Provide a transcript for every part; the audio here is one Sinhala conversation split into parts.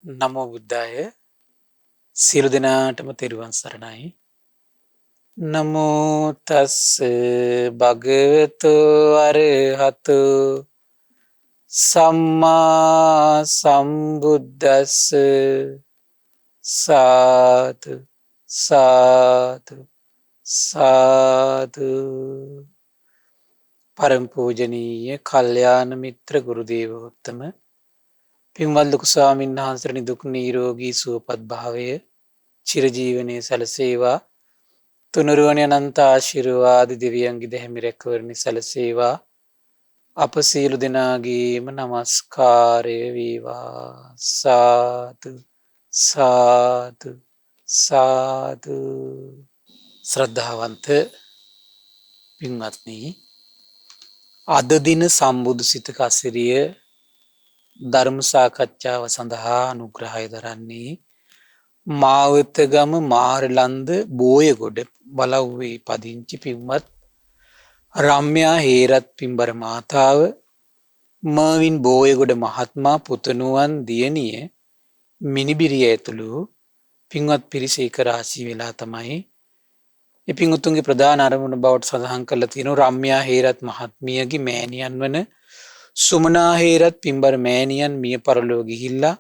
නමෝ බුද්දාය සියලු දෙනාටම තෙරුවන් සරණයි. නමෝ තස් භගවතු අරහතු සම්මා සම්බුද්දස්ස සාදු සාදු සාදු. පරම පූජනීය කල්යාණ මිත්‍ර ගුරු දේවෝත්තම පින්වත් ලොකු ස්වාමීන් වහන්සේට නිදුක් නිරෝගී සුවපත් භාවය චිරජීවනයේ සැලසේවා. තුනුරුවන අනන්ත ආශිර්වාද දෙවියන්ගේ දැහැමි රැකවරණය සැලසේවා. අප සියලු දෙනාගේම නමස්කාරය වේවා. සාදු සාදු සාදු. ශ්‍රද්ධාවන්ත පින්වත්නි, අද දින සම්බුදු සිතක අසිරිය ධර්ම සාකච්ඡාව සඳහා අනුග්‍රහය දරන්නේ මාවතගම මාරලන්ද බෝයගොඩ බලව්වේ පදිංචි පින්වත් රම්‍යා හේරත් පින්බර මාතාව, මර්වින් බෝයගොඩ මහත්මා, පුතණුවන් දියණිය මිනිබිරිය ඇතුළු පින්වත් පිරිස එක රාශී වෙලා තමයි මේ පින්වතුන්ගේ ප්‍රධාන අරමුණ බවට සඳහන් කරලා තියෙනවා. රම්‍යා හේරත් මහත්මියගේ මෑණියන් වන සුමනා හේරත් පින්බර මෑණියන් මිය පරලොව ගිහිල්ලා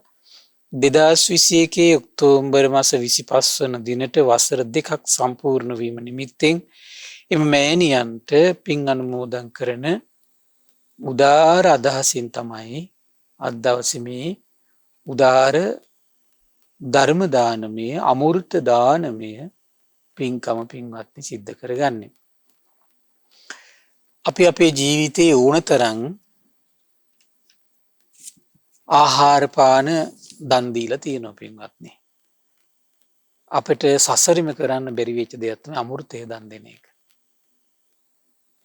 2021 ඔක්තෝබර් මාස 25 වන දිනට වසර 2ක් සම්පූර්ණ වීම නිමිත්තෙන් එම මෑණියන්ට පින් අනුමෝදන් කරන උදාර අදහසින් තමයි අද දවසේ මේ උදාර ධර්ම දානමය, අමෘත දානමය පින්කම පින්වත්නි සිද්ධ කරගන්නේ. අපි අපේ ජීවිතයේ ඕනතරම් ආහාර පාන දන් දීලා තියෙනවා පින්වත්නි. අපිට සසරිම කරන්න බැරි වෙච්ච දෙයක් තමයි අමෘතය දන් දෙන එක.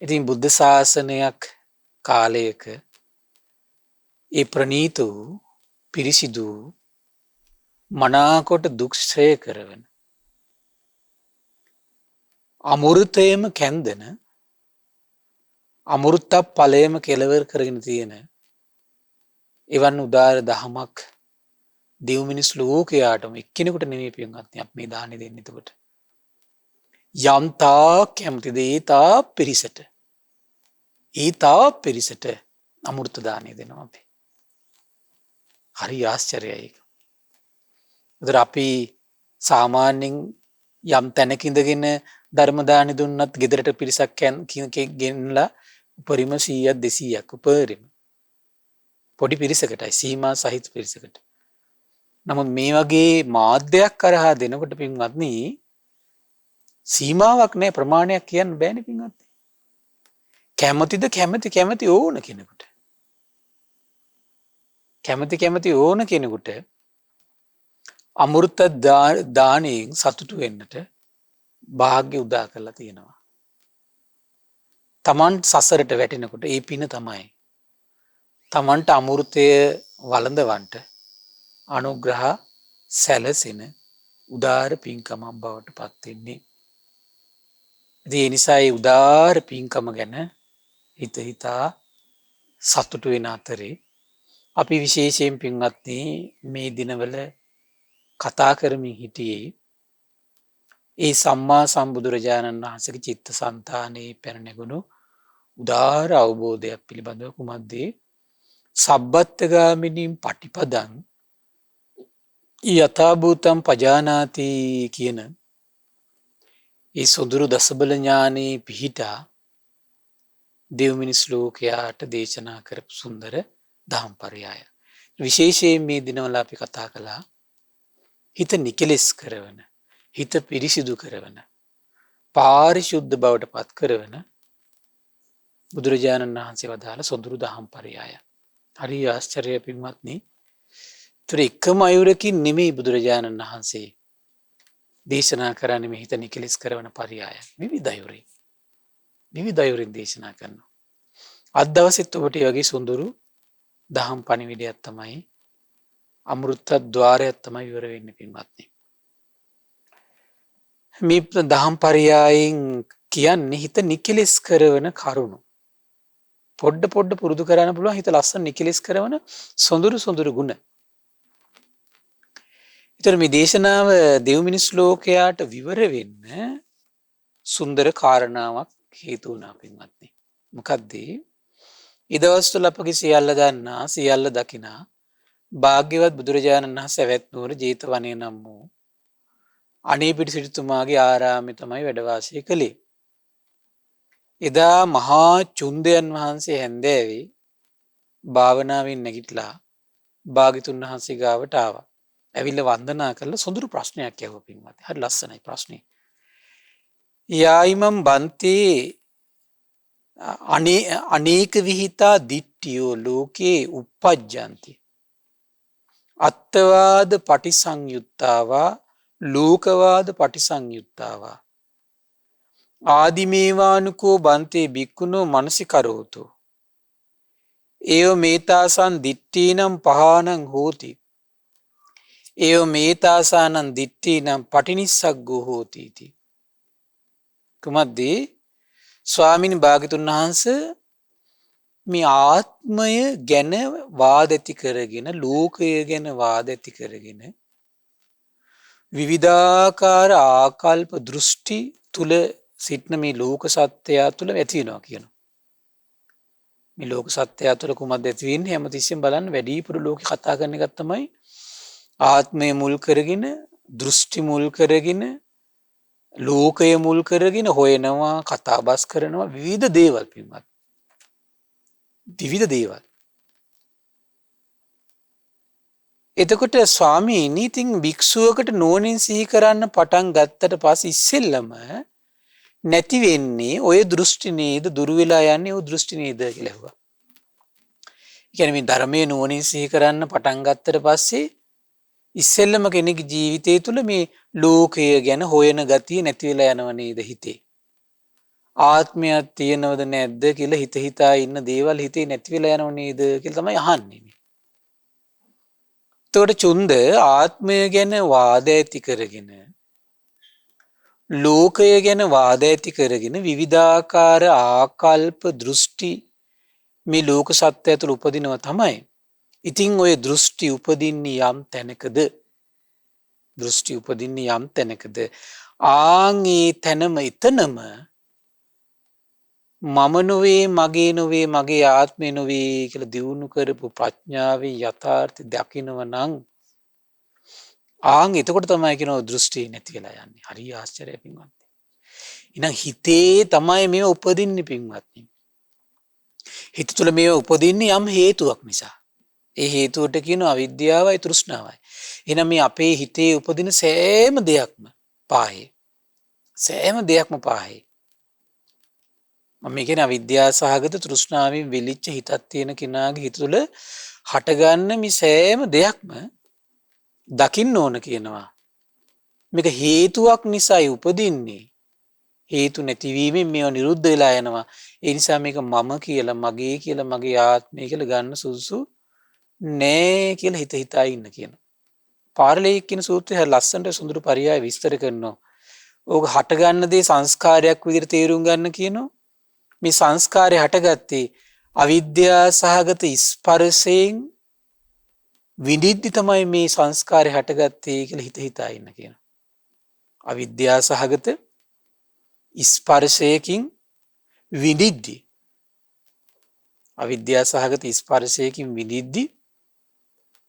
ඉතින් බුද්ධ ශාසනයක් කාලයක ඒ ප්‍රණීත වූ පිරිසිදු මනාකොට දුක් ශ්‍රේ කරවන අමෘතයම කැන්දන අමෘත ඵලයම කෙලවර කරගෙන තියෙන එවන් උදාර දහමක් දෙව් මිනිස් ලෝකයාටම එක්කෙනෙකුට නෙමෙයි පින්වත්නි අපි මේ දානෙ දෙන්නේ. එතකොට යම් තාක් කැමතිද ඒ තා පිරිසට අමෘත දානෙ දෙනවා අපි. හරි ආශ්චර්යයි ඒක. ඒතර අපි සාමාන්‍යයෙන් යම් තැනක ඉඳගෙන ධර්ම දානෙ දුන්නත් ගෙදරට පිරිසක් ගෙනලා උපරිම 100ක් 200ක් උපරිම පොඩි පිරිසකටයි, සීමා සහිත පිරිසකට. නමුත් මේ වගේ මාධ්‍යයක් කරහා දෙනකොට පින්වත්නි සීමාවක් නැහැ, ප්‍රමාණයක් කියන්න බෑනේ පින්වත්නි. කැමතිද කැමති ඕන කෙනෙකුට. කැමති ඕන කෙනෙකුට අමෘත දාණයෙන් සතුටු වෙන්නට වාග්ය උදා කරලා තියෙනවා. තමන් සසරට වැටෙනකොට ඒ පින තමයි තමන්ට අමෘතය වළඳවන්ට අනුග්‍රහ සැලසෙන උදාර පින්කමක් බවට පත් වෙන්නේ. ඒ නිසා ඒ උදාර පින්කම ගැන හිතා සතුටු වෙන අතරේ අපි විශේෂයෙන් පින්වත්නි මේ දිනවල කතා කරමින් හිටියේ ඒ සම්මා සම්බුදුරජාණන් වහන්සේගේ චිත්තසංතානයේ පැන නැගුණු උදාර අවබෝධයක් පිළිබඳව. කුමක්ද? සබ්බත්ථගාමිනී පටිපදං යථාභූතං පජානාති කියන ඒ සොඳුරු දසබල ඥානයේ පිහිටා දෙව් මිනිස් ලෝකයාට දේශනා කරපු සුන්දර දහම් පරයය. විශේෂයෙන් මේ දිනවල අපි කතා කළා හිත නිකලෙස් කරවන, හිත පිරිසිදු කරවන, පාරිශුද්ධ බවට පත් කරවන බුදුරජාණන් වහන්සේ වදාළ සොඳුරු දහම් පරයය. හරි ආශ්චර්යයි පින්වත්නි. ඒතර එකම අයුරකින් නෙමෙයි බුදුරජාණන් වහන්සේ දේශනා කරන්නේ මේ හිත නිකලෙස් කරවන පරයය. විවිධ අයුරින් දේශනා කරනවා. අද දවසෙත් ඔබට මේ වගේ සොඳුරු දහම් පණිවිඩයක් තමයි, අමෘත ద్వාරයක් තමයි ඉවර වෙන්නේ පින්වත්නි. මේ දහම් පරයයෙන් කියන්නේ හිත නිකලෙස් කරවන කරුණු. පොඩ්ඩ පුරුදු කරන්න පුළුවන් හිත ලස්සන නිකලෙස් කරවන සොඳුරු ගුණ. ඒතර මේ දේශනාව දෙව් මිනිස් ලෝකයාට විවර වෙන්න සුන්දර කාරණාවක් හේතු වුණා පින්වත්නි. මොකද්ද? ඊදවස්වල අපගේ සියල්ල දන්නා සියල්ල දකිනා භාග්‍යවත් බුදුරජාණන් වහන්සේ වැත් නුවර ජේතවනයේ නම් වූ අනේපිඩි සිටුතුමාගේ ආරාමයේ තමයි වැඩ වාසය කළේ. එදා මහා චුන්දයන් වහන්සේ හැන්දෑවේ භාවනාවෙන් නැගිටලා භාග්‍යතුන් වහන්සේ ගාවට ආවා. ඇවිල්ලා වන්දනා කරලා සොඳුරු ප්‍රශ්නයක් ඇහුවා පින්වත්නි. හරි ලස්සනයි ප්‍රශ්නේ. යායිමම් බන්තේ අනේක විහිතා දිට්ඨියෝ ලෝකේ uppajjanti අත්තවාද පටිසංයුත්තාවා ලෝකවාද පටිසංයුත්තාවා ආදිමේවානුකෝ බන්තේ බික්කුණෝ මනසිකරෝතෝ ඒව මේතාසන් දිට්ඨීනම් පහානං හෝති ඒව මේතාසානං දිට්ඨීනම් පටිනිස්සග්ගෝ හෝති इति. කුමද්දී ස්වාමීන් භාග්‍යතුන් වහන්සේ මේ ආත්මය ගැන වාද ඇති කරගෙන ලෝකය ගැන වාද ඇති කරගෙන විවිධාකාර ආකල්ප දෘෂ්ටි තුල සිටින මේ ලෝක සත්‍යය තුල ඇති වෙනවා කියනවා. මේ ලෝක සත්‍යය තුල කුමක්ද ඇති වෙන්නේ? හැමතිස්සෙම බලන්න වැඩිපුර ලෝකේ කතා කරන එක තමයි ආත්මය මුල් කරගෙන දෘෂ්ටි මුල් කරගෙන ලෝකය මුල් කරගෙන හොයනවා කතාබස් කරනවා විවිධ දේවල් පින්වත්. විවිධ දේවල්. එතකොට ස්වාමීනි ඉතින් භික්ෂුවකට නුවණින් සිහි කරන්න පටන් ගත්තට පස්සේ ඉස්සෙල්ලම නැති වෙන්නේ ඔය දෘෂ්ටි නේද දුරු වෙලා යන්නේ ඔය දෘෂ්ටි නේද කියලා ඇහුවා. ඒ කියන්නේ මේ ධර්මයේ නුවණින් සිහි කරන්න පටන් ගත්තට පස්සේ ඉස්සෙල්ලම කෙනෙකුගේ ජීවිතය තුළ මේ ලෝකය ගැන හොයන ගතිය නැති වෙලා යනව නේද හිතේ. ආත්මයක් තියෙනවද නැද්ද කියලා හිත හිතා ඉන්න දේවල් හිතේ නැති වෙලා යනව නේද කියලා තමයි අහන්නේ. එතකොට චුන්ද ආත්මය ගැන වාද ඇති කරගෙන ලෝකය ගැන වාද ඇති කරගෙන විවිධාකාර ආකල්ප දෘෂ්ටි මේ ලෝක සත්‍යය තුළ උපදිනවා තමයි. ඉතින් ඔය දෘෂ්ටි උපදින්නේ යම් තැනකද? දෘෂ්ටි උපදින්නේ යම් තැනකද? ආන් ඒ තැනම එතනම මම නොවේ මගේ නොවේ මගේ ආත්මය නොවේ කියලා දියුණු කරපු ප්‍රඥාවේ යථාර්ථය දකිනව නම් ආන් එතකොට තමයි කියනවා දෘෂ්ටි නැති වෙලා යන්නේ. හරි ආශ්චර්යයි පින්වත්නි. එහෙනම් හිතේ තමයි මේව උපදින්නේ පින්වත්නි. හිත තුළ මේව උපදින්නේ යම් හේතුවක් නිසා. ඒ හේතුවට කියනවා අවිද්‍යාවයි තෘෂ්ණාවයි. එහෙනම් මේ අපේ හිතේ උපදින සෑම දෙයක්ම පාහේ. සෑම දෙයක්ම පාහේ. මම කියන්නේ අවිද්‍යාව සහගත තෘෂ්ණාවෙන් වෙලිච්ච හිතක් තියෙන කෙනාගේ හිත තුළ හටගන්න මේ සෑම දෙයක්ම දකින්න ඕන කියනවා. මේක හේතුවක් නිසායි උපදින්නේ. හේතු නැතිවීමෙන් මේව නිරුද්ධ වෙලා යනවා. ඒ නිසා මේක මම කියලා මගේ කියලා මගේ ආත්මය කියලා ගන්න සුදුසු නෑ කියලා හිත හිතා ඉන්න කියනවා. පාරලෙයික් කියන සූත්‍රය ලස්සනට සුඳුරු පරියාය විස්තර කරනවා. ඕක හටගන්න දේ සංස්කාරයක් විදිහට තේරුම් ගන්න කියනවා. මේ සංස්කාරය හටගත්තේ අවිද්‍යා සහගත ස්පර්ශයෙන් විඳිද්දි තමයි මේ සංස්කාරය හටගත්තේ කියලා හිත හිතා ඉන්න කියනවා. අවිද්‍යා සහගත ස්පර්ශයකින් විඳිද්දි අවිද්‍යා සහගත ස්පර්ශයකින් විඳිද්දි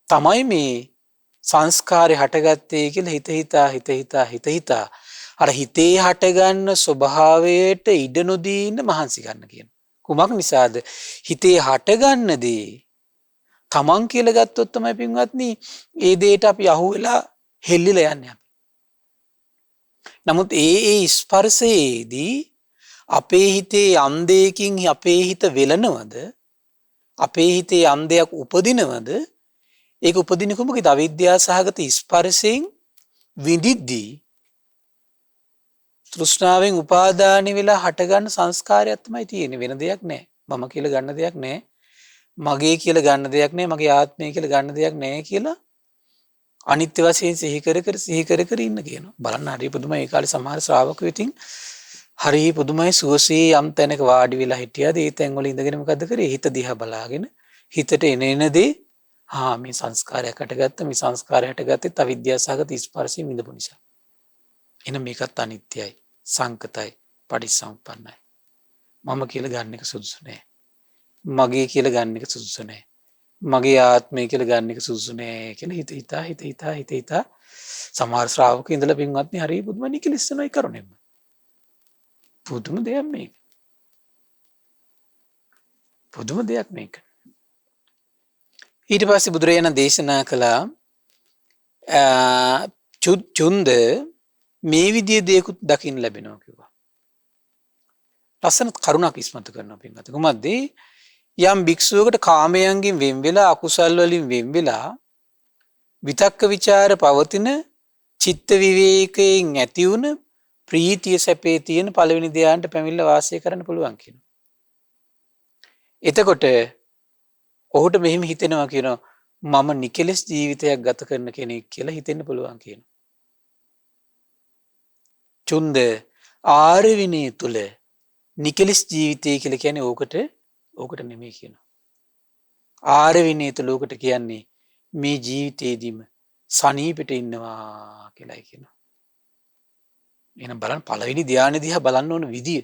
තමයි මේ සංස්කාරය හටගත්තේ කියලා හිත හිතා අර හිතේ හටගන්න ස්වභාවයට ඉඩ නොදී ඉන්න මහන්සි ගන්න කියන. කුමක් නිසාද? හිතේ හටගන්න දේ තමන් කියලා ගත්තොත් තමයි පින්වත්නි ඒ දෙයට අපි අහුවෙලා හෙල්ලිලා යන්නේ. නමුත් ඒ ස්පර්ශයේදී අපේ හිතේ යම් දෙයකින් අපේ හිත වෙලනවද? අපේ හිතේ යම් දෙයක් උපදිනවද? ඒක උපදින්නේ කොහොමද? අවිද්‍යාව සහගත ස්පර්ශයෙන් විඳිද්දී තෘෂ්ණාවෙන් උපාදාන වෙලා හටගන්න සංස්කාරයක් තමයි තියෙන්නේ. වෙන දෙයක් නැහැ. මම කියලා ගන්න දෙයක් නැහැ. මගේ කියලා ගන්න දෙයක් නැහැ. මගේ ආත්මය කියලා ගන්න දෙයක් නැහැ කියලා අනිත්‍ය වශයෙන් සිහි කර ඉන්න කියනවා. බලන්න හරි පුදුමයි. ඒ කාලේ සමහර ශ්‍රාවකයෝ ඉතින් හරි පුදුමයි සුවසේ යම් තැනක වාඩි වෙලා හිටියාද ඒ තැන් වල ඉඳගෙන මොකද්ද කරේ? හිත දිහා බලාගෙන හිතට එන දේ මේ සංස්කාරයක් හටගත්ත මේ සංස්කාරය හටගත්තේ අවිද්‍යාසගත ස්පර්ශයෙන් විඳපු නිසා. එහෙනම් මේකත් අනිත්‍යයි, සංකතයි, පටිච්චසමුප්පන්නයි. මම කියලා ගන්න එක සුදුසු නෑ. මගේ කියලා ගන්න එක සුදුසු නෑ. මගේ ආත්මය කියලා ගන්න එක සුදුසු නෑ කියලා හිත හිතා සමහර ශ්‍රාවක ඉඳලා පින්වත්නි හරි පුදුම නිකලස්සනයි කරුණෙම. පුදුම දෙයක් මේක. පුදුම දෙයක් මේක. ඊට පස්සේ බුදුරජාණන් දේශනා කළා චුන්ද මේ විදිහේ දේකුත් දකින්න ලැබෙනවා කිව්වා. ලස්සන කරුණක් ඉස්මතු කරනවා පින්වත්නි. කොහොමද? යම් භික්ෂුවකට කාමයන්ගෙන් වෙන් වෙලා අකුසල් වලින් වෙන් වෙලා විතක්ක ਵਿਚාර පවතින චිත්ත විවේකයෙන් ඇති වුණ ප්‍රීතිය සැපේ තියෙන පළවෙනි ධ්‍යානට පැමිණලා වාසය කරන්න පුළුවන් කියනවා. එතකොට ඔහුට මෙහෙම හිතෙනවා කියනවා මම නිකලස් ජීවිතයක් ගත කරන කෙනෙක් කියලා හිතෙන්න පුළුවන් කියනවා. චුන්ද ආර්ය විනය තුල නිකලස් ජීවිතය කියලා කියන්නේ ඕකට නෙමෙයි කියනවා. ආර්ය විනය තුල ඕකට කියන්නේ මේ ජීවිතේදීම සනීපෙට ඉන්නවා කියලායි කියනවා. එහෙනම් බලන්න පළවෙනි ධ්‍යානෙ දිහා බලන්න ඕන විදිය.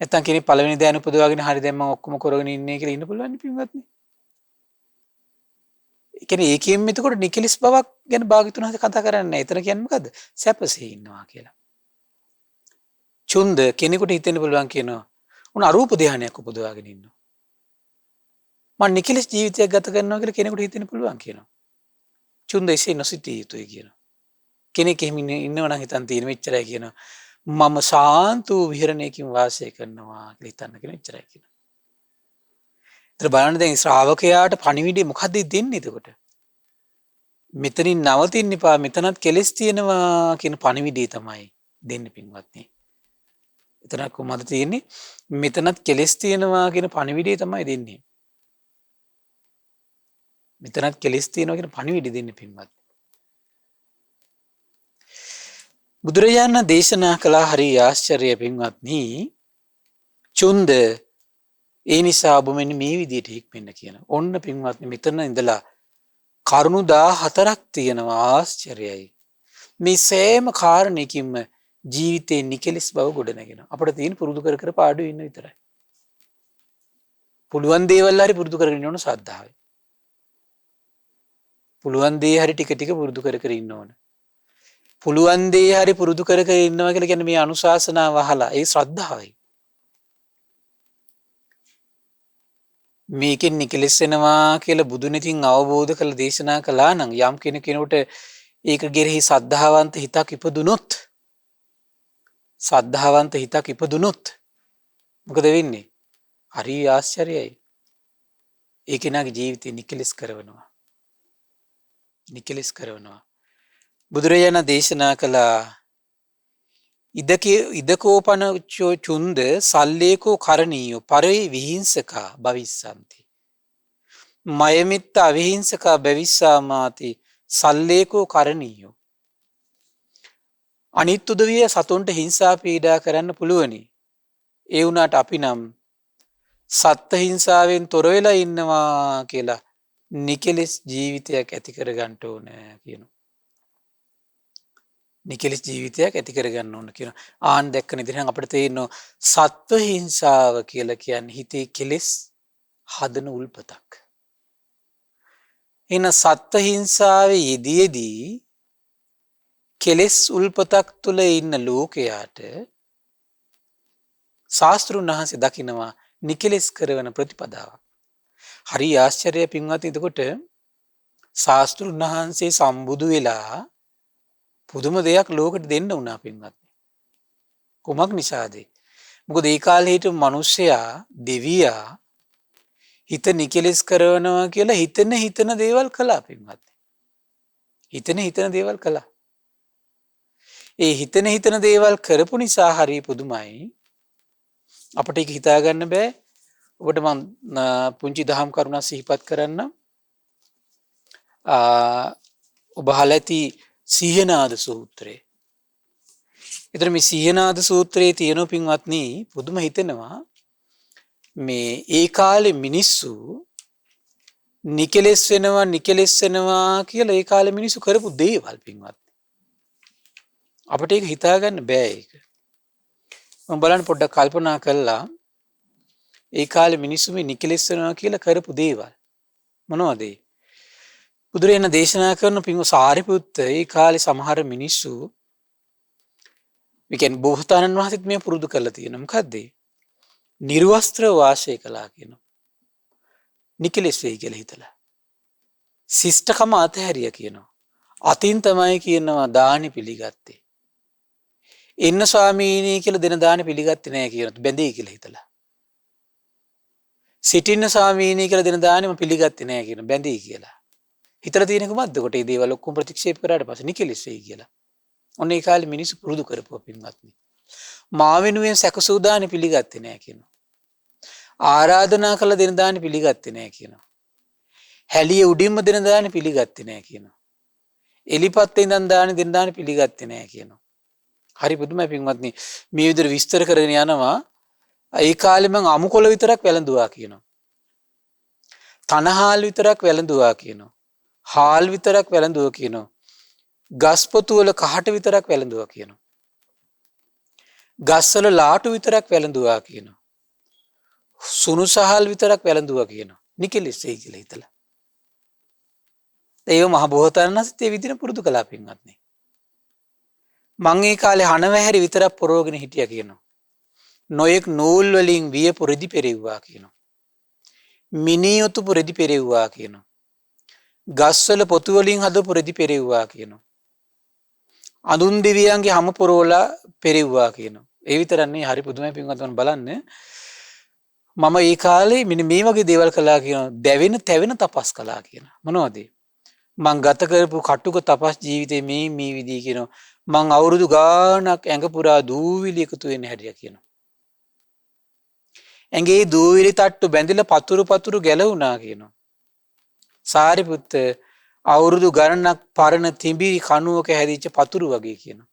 නැත්තම් කෙනෙක් පළවෙනි ධ්‍යානෙ උපදවාගෙන හරි දැන් මම ඔක්කොම කරගෙන ඉන්නේ කියලා ඉන්න පුළුවන් නේ පින්වත්නි. ඒ කියන්නේ ඒකෙන් එතකොට නිකලස් බවක් ගැන භාග්‍යතුන් හසේ කතා කරන්නේ නැහැ. එතන කියන්නේ මොකද්ද? සැපසේ ඉන්නවා කියලා. චුන්ද කෙනෙකුට හිතෙන්න පුළුවන් කියනවා උන අරූප ධ්‍යානයක් උපදවාගෙන ඉන්නවා. මම නිකලස් ජීවිතයක් ගත කරනවා කියලා කෙනෙකුට හිතෙන්න පුළුවන් කියනවා. චුන්ද එසේ නොසිටිය යුතුයි කියනවා. කෙනෙක් එහෙම ඉන්නව නම් හිතන් තියෙන මෙච්චරයි කියනවා. මම ශාන්ත වූ විහරණයකින් වාසය කරනවා කියලා හිතන්න කියන මෙච්චරයි කියනවා. ඒතර බලන්න දැන් ශ්‍රාවකයාට පණිවිඩය මොකද්ද දෙන්නේ එතකොට? මෙතනින් නවතින්න එපා මෙතනත් කෙලස් තියෙනවා කියන පණිවිඩය තමයි දෙන්නේ පින්වත්නි. එතන කොහමද තියෙන්නේ? මෙතනත් කෙලස් තියෙනවා කියන පණිවිඩය තමයි දෙන්නේ. මෙතනත් කෙලස් තියෙනවා කියන පණිවිඩය දෙන්නේ පින්වත්නි. බුදුරජාණන් දේශනා කළා හරි ආශ්චර්ය පින්වත්නි. චුන්ද ඒ නිසා ඔබ මෙන්න මේ විදිහට හික්මෙන්න කියන. ඔන්න පින්වත්නි මෙතන ඉඳලා කරුණු 14ක් තියෙනවා ආශ්චර්යයි. මේ සෑම කාරණයකින්ම ජීවිතේ නිකලස් බව ගොඩනගෙන. අපිට තියෙන පුරුදු කර කර පාඩු ඉන්න විතරයි. පුළුවන් දේවල් හරි පුරුදු කරගෙන ඉන්න ඕන ශ්‍රද්ධාවයි. පුළුවන් දේ හරි ටික ටික පුරුදු කර කර ඉන්න ඕන. පුළුවන් දේ හරි පුරුදු කර කර ඉන්නවා කියලා කියන්නේ මේ අනුශාසනාව අහලා ඒ ශ්‍රද්ධාවයි. මේකෙන් නිකලස් වෙනවා කියලා බුදුන් ඉතින් අවබෝධ කරලා දේශනා කළා නම් යම් කෙනෙකුට ඒක ගෙරෙහි සද්ධාවන්ත හිතක් ඉපදුනොත් මොකද වෙන්නේ? හරි ආශ්චර්යයි. ඒ කෙනාගේ ජීවිතේ නිකලස් කරනවා. බුදුරජාණන් දේශනා කළා ඉදකෝපන චුන්ද සල්ලේකෝ කරණීයෝ පරේ විහිංසකා භවිස්සන්ති. මයමිත්ත අවිහිංසකා භවිස්සාමාති සල්ලේකෝ කරණීයෝ. අනිත් උදවිය සතුන්ට හිංසා පීඩා කරන්න පුළුවනි. ඒ වුණාට අපි නම් සත්ත්ව හිංසාවෙන් තොර වෙලා ඉන්නවා කියලා නිකලස් ජීවිතයක් ඇති කර ගන්න ඕන කියනවා. නිකලස් ජීවිතයක් ඇති කරගන්න ඕන කියන ආන් දැක්ක නිදිහන් අපිට තේරෙනවා සත්ව හිංසාව කියලා කියන්නේ හිතේ කෙලෙස් හදන උල්පතක්. එන සත්ව හිංසාවේ යෙදීදී කෙලෙස් උල්පතක් තුල ඉන්න ලෝකයාට ශාස්ත්‍රුන් වහන්සේ දකිනවා නිකලස් කරවන ප්‍රතිපදාවක්. හරි ආශ්චර්ය පින්වත්නි. එතකොට ශාස්ත්‍රුන් වහන්සේ සම්බුදු වෙලා පුදුම දෙයක් ලෝකෙට දෙන්න වුණා පින්වත්නි. කුමක් නිසාද? මොකද ඒ කාලේ හිටපු මිනිස්සයා දෙවියා හිත නිකලස් කරනවා කියලා හිතන දේවල් කළා පින්වත්නි. හිතන දේවල් කළා. ඒ හිතන දේවල් කරපු නිසා හරි පුදුමයි. අපිට ඒක හිතා ගන්න බෑ. ඔබට මම පුංචි දහම් කරුණක් සිහිපත් කරන්න. ඔබ අහලා ඇති සීහනාද සූත්‍රය. ඒතර මේ සීහනාද සූත්‍රයේ තියෙන පින්වත්නි පුදුම හිතෙනවා මේ ඒ කාලේ මිනිස්සු නිකලෙස් වෙනවා කියලා ඒ කාලේ මිනිස්සු කරපු දේවල් පින්වත්. අපිට ඒක හිතා ගන්න බෑ ඒක. මම බලන්න පොඩ්ඩක් කල්පනා කළා ඒ කාලේ මිනිස්සු මේ නිකලෙස් වෙනවා කියලා කරපු දේවල් මොනවද ඒ? බුදුරජාණන් දේශනා කරන පින්ව සාරිපුත්ත ඒ කාලේ සමහර මිනිස්සු මේ කියන්නේ බෝසතාණන් වහන්සේත් මේ පුරුදු කරලා තියෙනවා. මොකද්ද? නිර්වස්ත්‍ර වාසය කළා කියනවා. නිකලෙස් වෙයි කියලා හිතලා. ශිෂ්ටකම අතහැරිය කියනවා. අතින් තමයි කියනවා දානි පිළිගත්තේ. එන්න ස්වාමීනි කියලා දෙන දානි පිළිගත්තේ නැහැ කියනවා. බැඳේ කියලා හිතලා. සිටින්න ස්වාමීනි කියලා දෙන දානෙම පිළිගත්තේ නැහැ කියනවා. බැඳේ කියලා. හිතලා තියෙන කොහොමද? කොට මේ දේවල් ඔක්කොම ප්‍රතික්ෂේප කරාට පස්සේ නිකලෙස් වෙයි කියලා. ඔන්න ඒ කාලේ මිනිස්සු පුරුදු කරපුවා පින්වත්නි. මා වෙනුවෙන් සැකසූදානෙ පිළිගත්තේ නැහැ කියනවා. ආරාධනා කළ දෙන දානෙ පිළිගත්තේ නැහැ කියනවා. හැලිය උඩින්ම දෙන දානෙ පිළිගත්තේ නැහැ කියනවා. එලිපත්තේ ඉඳන් දෙන දානෙ පිළිගත්තේ නැහැ කියනවා. හරි පුදුමයි පින්වත්නි. මේ විදිහට විස්තර කරගෙන යනවා. ඒ කාලේ මං අමුකොළ විතරක් වැළඳුවා කියනවා. තනහාල් විතරක් වැළඳුවා කියනවා. හාල් විතරක් වැළඳුවා කියනවා. ගස්පොතු වල කහට විතරක් වැළඳුවා කියනවා. ගස්වල ලාටු විතරක් වැළඳුවා කියනවා. සුණු සහල් විතරක් වැළඳුවා කියනවා. නිකලෙස් වෙයි කියලා හිතලා. ඒව මහ බෝසතාණන් වහන්සේත් ඒ විදිහට පුරුදු කළා පින්වත්නි. මං ඒ කාලේ හනවැහැරි විතරක් පොරවගෙන හිටියා කියනවා. නොයෙක් නූල් වලින් වියපු රෙදි පෙරෙව්වා කියනවා. මිනියොතු රෙදි පෙරෙව්වා කියනවා. ගස්වල පොතු වලින් හදපු රෙදි පෙරෙව්වා කියනවා. අඳුන් දෙවියන්ගේ හැම පොරවලා පෙරෙව්වා කියනවා. ඒ විතරක් නෙවෙයි හරි පුදුමයි පින්වත්තුන් බලන්න. මම ඒ කාලේ මෙන්න මේ වගේ දේවල් කළා කියනවා. දැවෙන තැවෙන තපස් කළා කියනවා. මොනවද? මං ගත කරපු කටුක තපස් ජීවිතේ මේ විදිහ කියනවා. මං අවුරුදු ගාණක් ඇඟ පුරා දූවිලි එකතු වෙන්න හැදියා කියනවා. ඇඟේ දූවිලි තට්ටු බැඳිලා පතුරු ගැලවුණා කියනවා. සාරිපුත්ත අවුරුදු ගණනක් පරණ තිඹිරි කණුවක හැදිච්ච පතුරු වගේ කියනවා.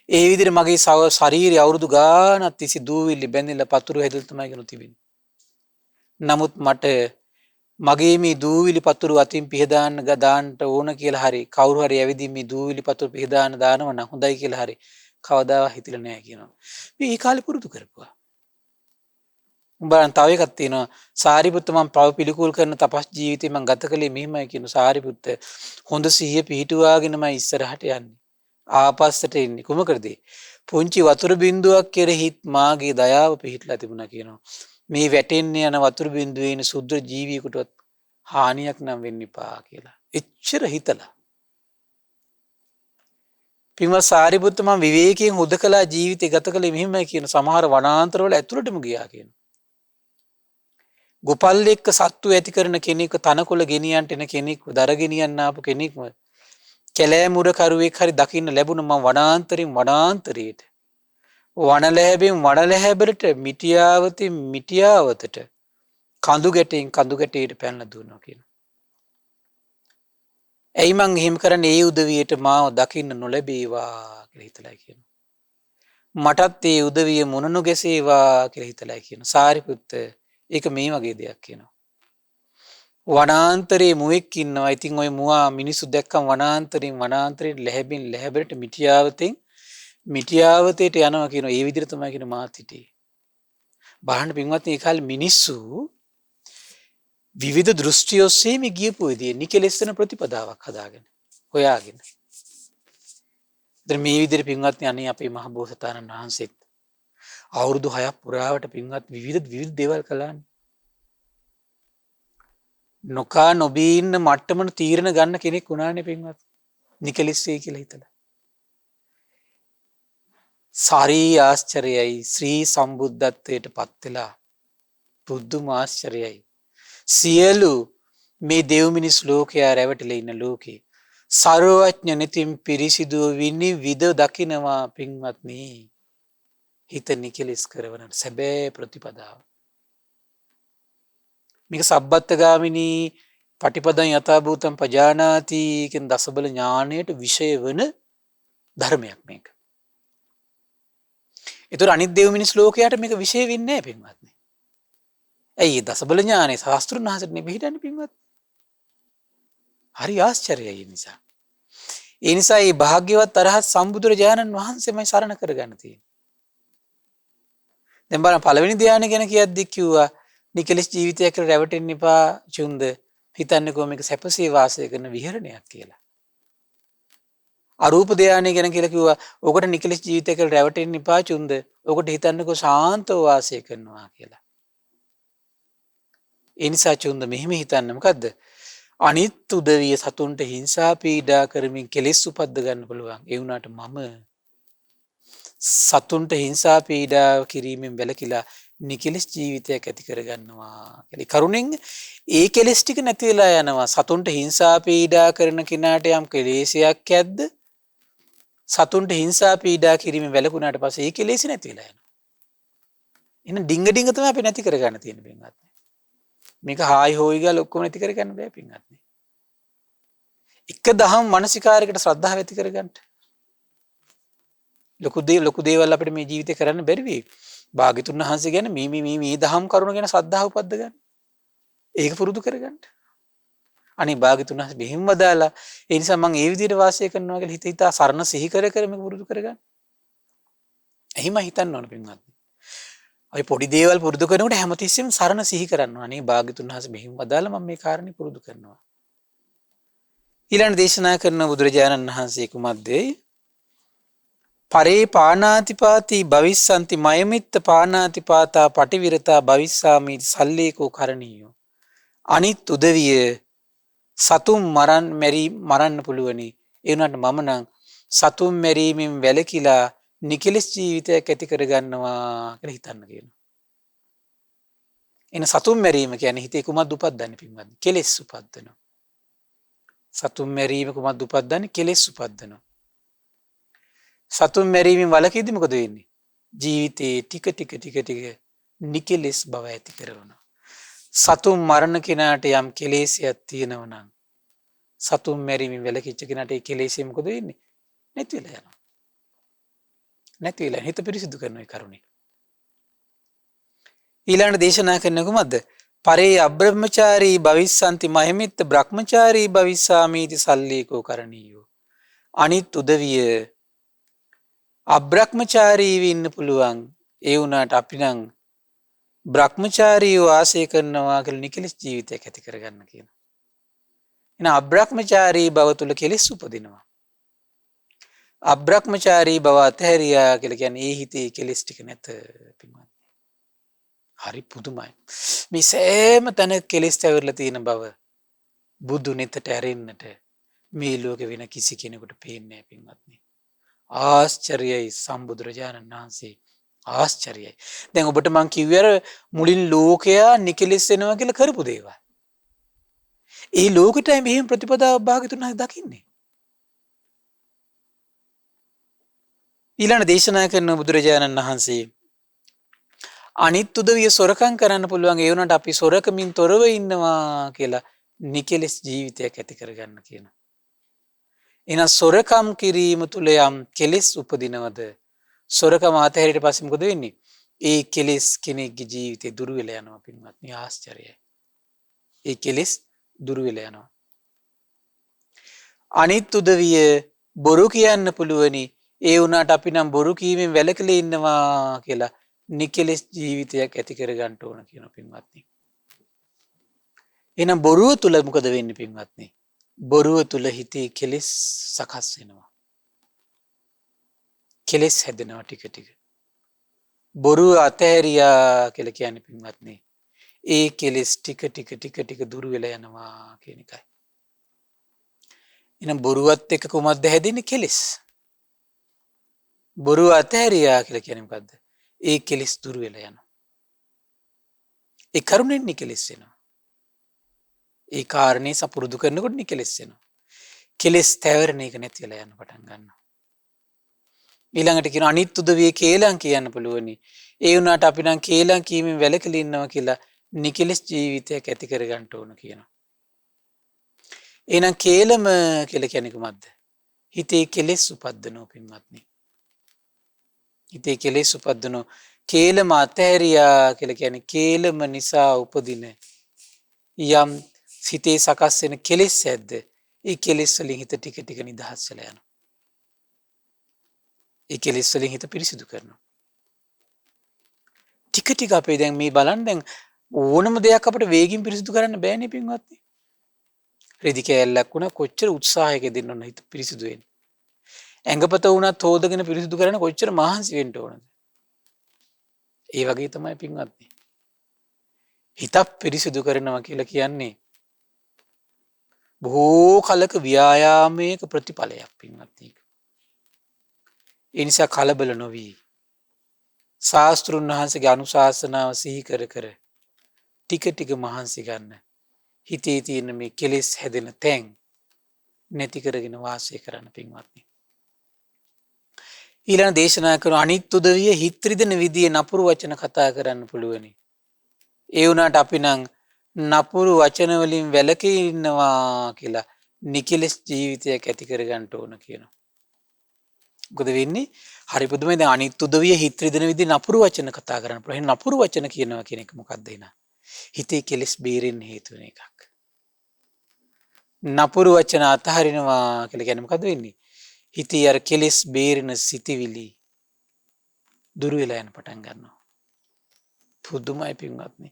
ඒ විදිහට මගේ ශරීරය අවුරුදු ගාණක් තිස්සේ දූවිලි බැඳිලා පතුරු හැදලා තමයි කියනවා තිබෙන්නේ. නමුත් මට මගේ මේ දූවිලි පතුරු අතින් පිහදාන්න දාන්න ඕන කියලා හරි කවුරු හරි ඇවිදින් මේ දූවිලි පතුරු පිහදාන්න දානව නම් හොඳයි කියලා හරි කවදාවත් හිතිලා නැහැ කියනවා. මේ කාලේ පුරුදු කරපුවා. උඹන් තව එකක් තියෙනවා සාරිපුත්ත මම පව පිළිකුල් කරන තපස් ජීවිතේ මම ගත කළේ මෙහිමයි කියන සාරිපුත්ත හොඳ සිහිය පිහිටුවාගෙනමයි ඉස්සරහට යන්නේ. ආපස්සට එන්නේ කොමකටද? පුංචි වතුර බින්දුවක් කෙරෙහිත් මාගේ දයාව පිහිටලා තිබුණා කියනවා. මේ වැටෙන්න යන වතුර බින්දුවේ ඉන්න සුද්ධ ජීවියෙකුටවත් හානියක් නම් වෙන්න එපා කියලා. එච්චර හිතලා. පින්වත් සාරිපුත්ත මම විවේකයෙන් හුදකලා ජීවිතය ගත කළේ මෙහිමයි කියන සමහර වනාන්තරවල ඇතුළටම ගියා කියනවා. ගොපල් එක්ක සත්තු ඇති කරන කෙනෙක් තනකොළ ගෙනියන්න එන කෙනෙක් දර ගෙනියන්න ආපු කෙනෙක්ම කැලෑ මුර කරුවෙක් හරි දකින්න ලැබුණ මම වනාන්තරයට වනලැහැබෙන් වනලැහැබරට මිටියාවතට කඳු ගැටේට පැනලා දුවනවා කියනවා. ඇයි මං එහෙම කරන්නේ? ඒ උදවියට මාව දකින්න නොලැබේවා කියලා හිතලා කියනවා. මටත් ඒ උදවිය මොන නොගැසේවා කියලා හිතලා කියනවා. සාරිපුත්ත ඒක මේ වගේ දෙයක් කියනවා. වනාන්තරයේ මුවෙක් ඉන්නවා. ඉතින් ওই මුවා මිනිස්සු දැක්කම වනාන්තරයට ලැහැබරට මිටියාවතේට යනවා කියනවා. ඒ විදිහට තමයි කියන මාත් හිටියේ. බලන්න පින්වත්නි ඒ කාලේ මිනිස්සු විවිධ දෘෂ්ටි ඔස්සේ මේ ගියපු විදිය නිකලෙස් වෙන ප්‍රතිපදාවක් හදාගෙන හොයාගෙන. දැන් මේ විදිහට පින්වත්නි අනේ අපේ මහ බෝසතාණන් වහන්සේත් අවුරුදු 6ක් පුරාවට පින්වත් විවිධ දේවල් කළානේ. නොකා නොබී ඉන්න මට්ටමන තීරණ ගන්න කෙනෙක් වුණානේ පින්වත්. නිකලෙස් වෙයි කියලා හිතලා. සාරී ආශ්චර්යයි ශ්‍රී සම්බුද්ධත්වයට පත් වෙලා බුදුම ආශ්චර්යයි. සියලු මේ දෙව් මිනිස් ලෝකයා රැවටිලා ඉන්න ලෝකේ සර්වඥ නිතින් පිරිසිදු විනිවිද දකින්නවා පින්වත්නි. හිත නිකලෙස් කරවන සැබෑ ප්‍රතිපදාව. මේක සබ්බත්ගාමිනී පටිපදං යථාභූතං පජානාති කියන දසබල ඥාණයට විෂය වන ධර්මයක් මේක. ඒතර අනිත් දෙව් මිනිස් ලෝකයට මේක විෂය වෙන්නේ නැහැ පින්වත්නි. ඇයි දසබල ඥානේ ශාස්ත්‍රුන් වහන්සේට නෙබිහිටන්නේ පින්වත්. හරි ආශ්චර්යයි ඒ නිසා. ඒ නිසා මේ භාග්‍යවත් අරහත් සම්බුදුරජාණන් වහන්සේමයි සරණ කරගන්න තියෙන්නේ. දැන් බලන්න පළවෙනි ධ්‍යානෙ ගැන කියද්දි කිව්වා නිකලස් ජීවිතයක් කියලා රැවටෙන්න එපා චුන්ද. හිතන්නකෝ මේක සැපසේ වාසය කරන විහරණයක් කියලා. අරූප ධ්‍යානෙ ගැන කියලා කිව්වා ඔකට නිකලස් ජීවිතයක් කියලා රැවටෙන්න එපා චුන්ද. ඔකට හිතන්නකෝ ශාන්තව වාසය කරනවා කියලා. ඒ නිසා චුන්ද මෙහෙම හිතන්න මොකද්ද? අනිත් උදවිය සතුන්ට හිංසා පීඩා කරමින් කෙලෙස් උපද්ද ගන්න පුළුවන්. ඒ වුණාට මම සතුන්ට හිංසා පීඩා කිරීමෙන් වැළකීලා නිකලස් ජීවිතයක් ඇති කරගන්නවා කියලා. කරුණෙන් ඒ කෙලෙස් ටික නැති වෙලා යනවා. සතුන්ට හිංසා පීඩා කරන කෙනාට යම් කෙලෙසයක් ඇද්ද? සතුන්ට හිංසා පීඩා කිරීමෙන් වැළකුණාට පස්සේ ඒ කෙලෙස් නැති වෙලා යනවා. එහෙනම් ඩිංග ඩිංග තමයි අපි නැති කරගන්න තියෙන පින්වත්. මේක හායි හොයි ගාලා ඔක්කොම නැති කරගන්න බෑ පින්වත්. එක දහම් මානසිකාරයකට ශ්‍රද්ධාව ඇති කරගන්න. ලොකු දේවල් අපිට මේ ජීවිතේ කරන්න බැරි වෙයි. භාග්‍යතුන් වහන්සේ ගැන මේ දහම් කරුණ ගැන ශ්‍රද්ධාව උපද්ද ගන්න. ඒක පුරුදු කරගන්න. අනේ භාග්‍යතුන් වහන්සේ මෙහෙම දාලා ඒ නිසා මම ඒ විදිහට වාසය කරනවා කියලා හිත හිතා සරණ සිහි කර කර මේක පුරුදු කරගන්න. එහෙම හිතන්න ඕන පින්වත්. අපි පොඩි දේවල් පුරුදු කරනකොට හැමතිස්සෙම සරණ සිහි කරනවා. අනේ භාග්‍යතුන් වහන්සේ මෙහෙම දාලා මම මේ කාරණේ පුරුදු කරනවා. ඊළඟ දේශනා කරන බුදුරජාණන් වහන්සේ කුමද්දේ පරේ පානාතිපාති භවිස්සanti මයමිත්ත පානාතිපාතා පටිවිරතා භවිස්සාමි සල්ලේකෝ කරණීයෝ. අනිත් උදවිය සතුම් මරන්න පුළුවනි. ඒ වුණාට මම නම් සතුම් මැරීමෙන් වැළකීලා නිකලස් ජීවිතයක් ඇති කරගන්නවා කියලා හිතන්න කියනවා. එන සතුම් මැරීම කියන්නේ හිතේ කුමක්ද උපද්දන්නේ පින්වත්? කෙලෙස් උපද්දනවා. සතුම් මැරීම කුමක්ද උපද්දන්නේ? කෙලෙස් උපද්දනවා. සතුම් මැරීමෙන් වළකීද්දි මොකද වෙන්නේ? ජීවිතේ ටික නිකලස් බව ඇති කරනවා. සතුම් මරණ කෙනාට යම් කෙලෙසයක් තියෙනවා නම් සතුම් මැරීමෙන් වැළකීච්ච කෙනාට ඒ කෙලෙසෙ මොකද වෙන්නේ? නැති වෙලා යනවා. නැති වෙලා හිත පිරිසිදු කරන ඒ කරුණේ. ඊළඟ දේශනා කරන කුමක්ද? පරේ අබ්‍රහ්මචාරී භවිස්සanti මහිමිත්ත බ්‍රහ්මචාරී භවිස්සාමීති සල්ලේකෝ කරණීයෝ. අනිත් උදවිය අබ්‍රහ්මචාරීව ඉන්න පුළුවන්. ඒ වුණාට අපි නම් බ්‍රහ්මචාරීව වාසය කරනවා කියලා නිකලස් ජීවිතයක් ඇති කරගන්න කියනවා. එහෙනම් අබ්‍රහ්මචාරී බව තුල කෙලෙස් උපදිනවා. අබ්‍රහ්මචාරී බව අතහැරියා කියලා කියන්නේ ඒ හිතේ කෙලෙස් ටික නැත පින්වත්. හරි පුදුමයි. මේ සෑම තැන කෙලෙස් ඇවිල්ලා තියෙන බව බුදු නෙතට ඇරෙන්නට මේ ලෝකෙ වෙන කිසි කෙනෙකුට පේන්නේ නැහැ පින්වත්නි. ආශ්චර්යයි සම්බුදුරජාණන් වහන්සේ ආශ්චර්යයි. දැන් ඔබට මං කිව්වේ අර මුලින් ලෝකයා නිකලෙස් වෙනවා කියලා කරපු දේවල්. ඒ ලෝකෙටයි මෙහෙම ප්‍රතිපදාව භාග්‍යතුන් වහන්සේ දකින්නේ. ඊළඟ දේශනා කරන බුදුරජාණන් වහන්සේ අනිත් උදවිය සොරකම් කරන්න පුළුවන්. ඒ වුණාට අපි සොරකමින් තොරව ඉන්නවා කියලා නිකලෙස් ජීවිතයක් ඇති කරගන්න කියනවා. එහෙනම් සොරකම් කිරීම තුල යම් කෙලෙස් උපදිනවද? සොරකම අතහැරියට පස්සේ මොකද වෙන්නේ? ඒ කෙලෙස් කෙනෙක්ගේ ජීවිතේ දුරු වෙලා යනවා පින්වත්නි. ආශ්චර්යයි. ඒ කෙලෙස් දුරු වෙලා යනවා. අනිත් උදවිය බොරු කියන්න පුළුවනි. ඒ වුණාට අපි නම් බොරු කීමෙන් වැළකීලා ඉන්නවා කියලා නිකලෙස් ජීවිතයක් ඇති කරගන්න ඕන කියන පින්වත්නි. එහෙනම් බොරුව තුල මොකද වෙන්නේ පින්වත්නි? බොරුව තුල හිතේ කෙලෙස් සකස් වෙනවා. කෙලෙස් හැදෙනවා ටික. බොරුව අතහැරියා කියලා කියන්නේ පින්වත්නි. ඒ කෙලෙස් ටික දුරු වෙලා යනවා කියන එකයි. එහෙනම් බොරුවත් එක්ක කොහොමද හැදෙන්නේ කෙලෙස්? බොරුව අතහැරියා කියලා කියන්නේ මොකද්ද? ඒ කෙලෙස් දුරු වෙලා යනවා. ඒ කරුණෙන් නිකලෙස් වෙනවා. ඒ කාරණේ සපුරුදු කරනකොට නිකලෙස් වෙනවා. කෙලෙස් තැවරණ එක නැති වෙලා යන පටන් ගන්නවා. ඊළඟට කියන අනිත් උදවිය කේලම් කියන්න පුළුවනි. ඒ වුණාට අපි නම් කේලම් කීමෙන් වැළකීලා ඉන්නවා කියලා නිකලෙස් ජීවිතයක් ඇති කරගන්න ඕන කියනවා. එහෙනම් කේලම කියලා කියන්නේ කොහොමද? හිතේ කෙලෙස් උපද්දනෝ පින්වත්නි. හිතේ කෙලෙස් උපද්දනෝ කේලම අතහැරියා කියලා කියන්නේ කේලම නිසා උපදින යම් සිතේ සකස් වෙන කෙලෙස් ඇද්ද ඒ කෙලෙස් වලින් හිත ටික ටික නිදහස් වෙලා යනවා. ඒ කෙලෙස් වලින් හිත පිරිසිදු කරනවා. ටික ටික අපේ දැන් මේ බලන්න දැන් ඕනම දෙයක් අපිට වේගින් පිරිසිදු කරන්න බෑනේ පින්වත්නි. රෙදි කෑල්ලක් වුණා කොච්චර උත්සාහයක දෙන්න ඕන හිත පිරිසිදු වෙන්න. ඇඟපත වුණත් හොදගෙන පිරිසිදු කරන්න කොච්චර මහන්සි වෙන්න ඕනද? ඒ වගේ තමයි පින්වත්නි. හිතක් පිරිසිදු කරනවා කියලා කියන්නේ බොහෝ කලක ව්‍යායාමයක ප්‍රතිඵලයක් පින්වත්නි. ඒ නිසා කලබල නොවී ශාස්ත්‍රුන් වහන්සේගේ අනුශාසනාව සිහි කර කර ටික ටික මහන්සි ගන්න. හිතේ තියෙන මේ කෙලෙස් හැදෙන තැන් නැති කරගෙන වාසය කරන්න පින්වත්නි. ඊළඟ දේශනා කරන අනිත් උදවිය හිත රිදෙන විදියේ නපුරු වචන කතා කරන්න පුළුවනි. ඒ වුණාට අපි නම් නපුරු වචන වලින් වැළකී ඉන්නවා කියලා නිකලස් ජීවිතයක් ඇති කරගන්න ඕන කියනවා. මොකද වෙන්නේ? හරි පුදුමයි. දැන් අනිත් උදවිය හිත රිදෙන විදිහේ නපුරු වචන කතා කරන්න පුළුවන්. එහෙනම් නපුරු වචන කියනවා කියන එක මොකක්ද එන? හිතේ කෙලස් බේරෙන්න හේතු වෙන එකක්. නපුරු වචන අතහරිනවා කියලා කියන්නේ මොකද්ද වෙන්නේ? හිතේ අර කෙලස් බේරෙන සිටිවිලි දුරු වෙලා යන පටන් ගන්නවා. පුදුමයි පින්වත්නි.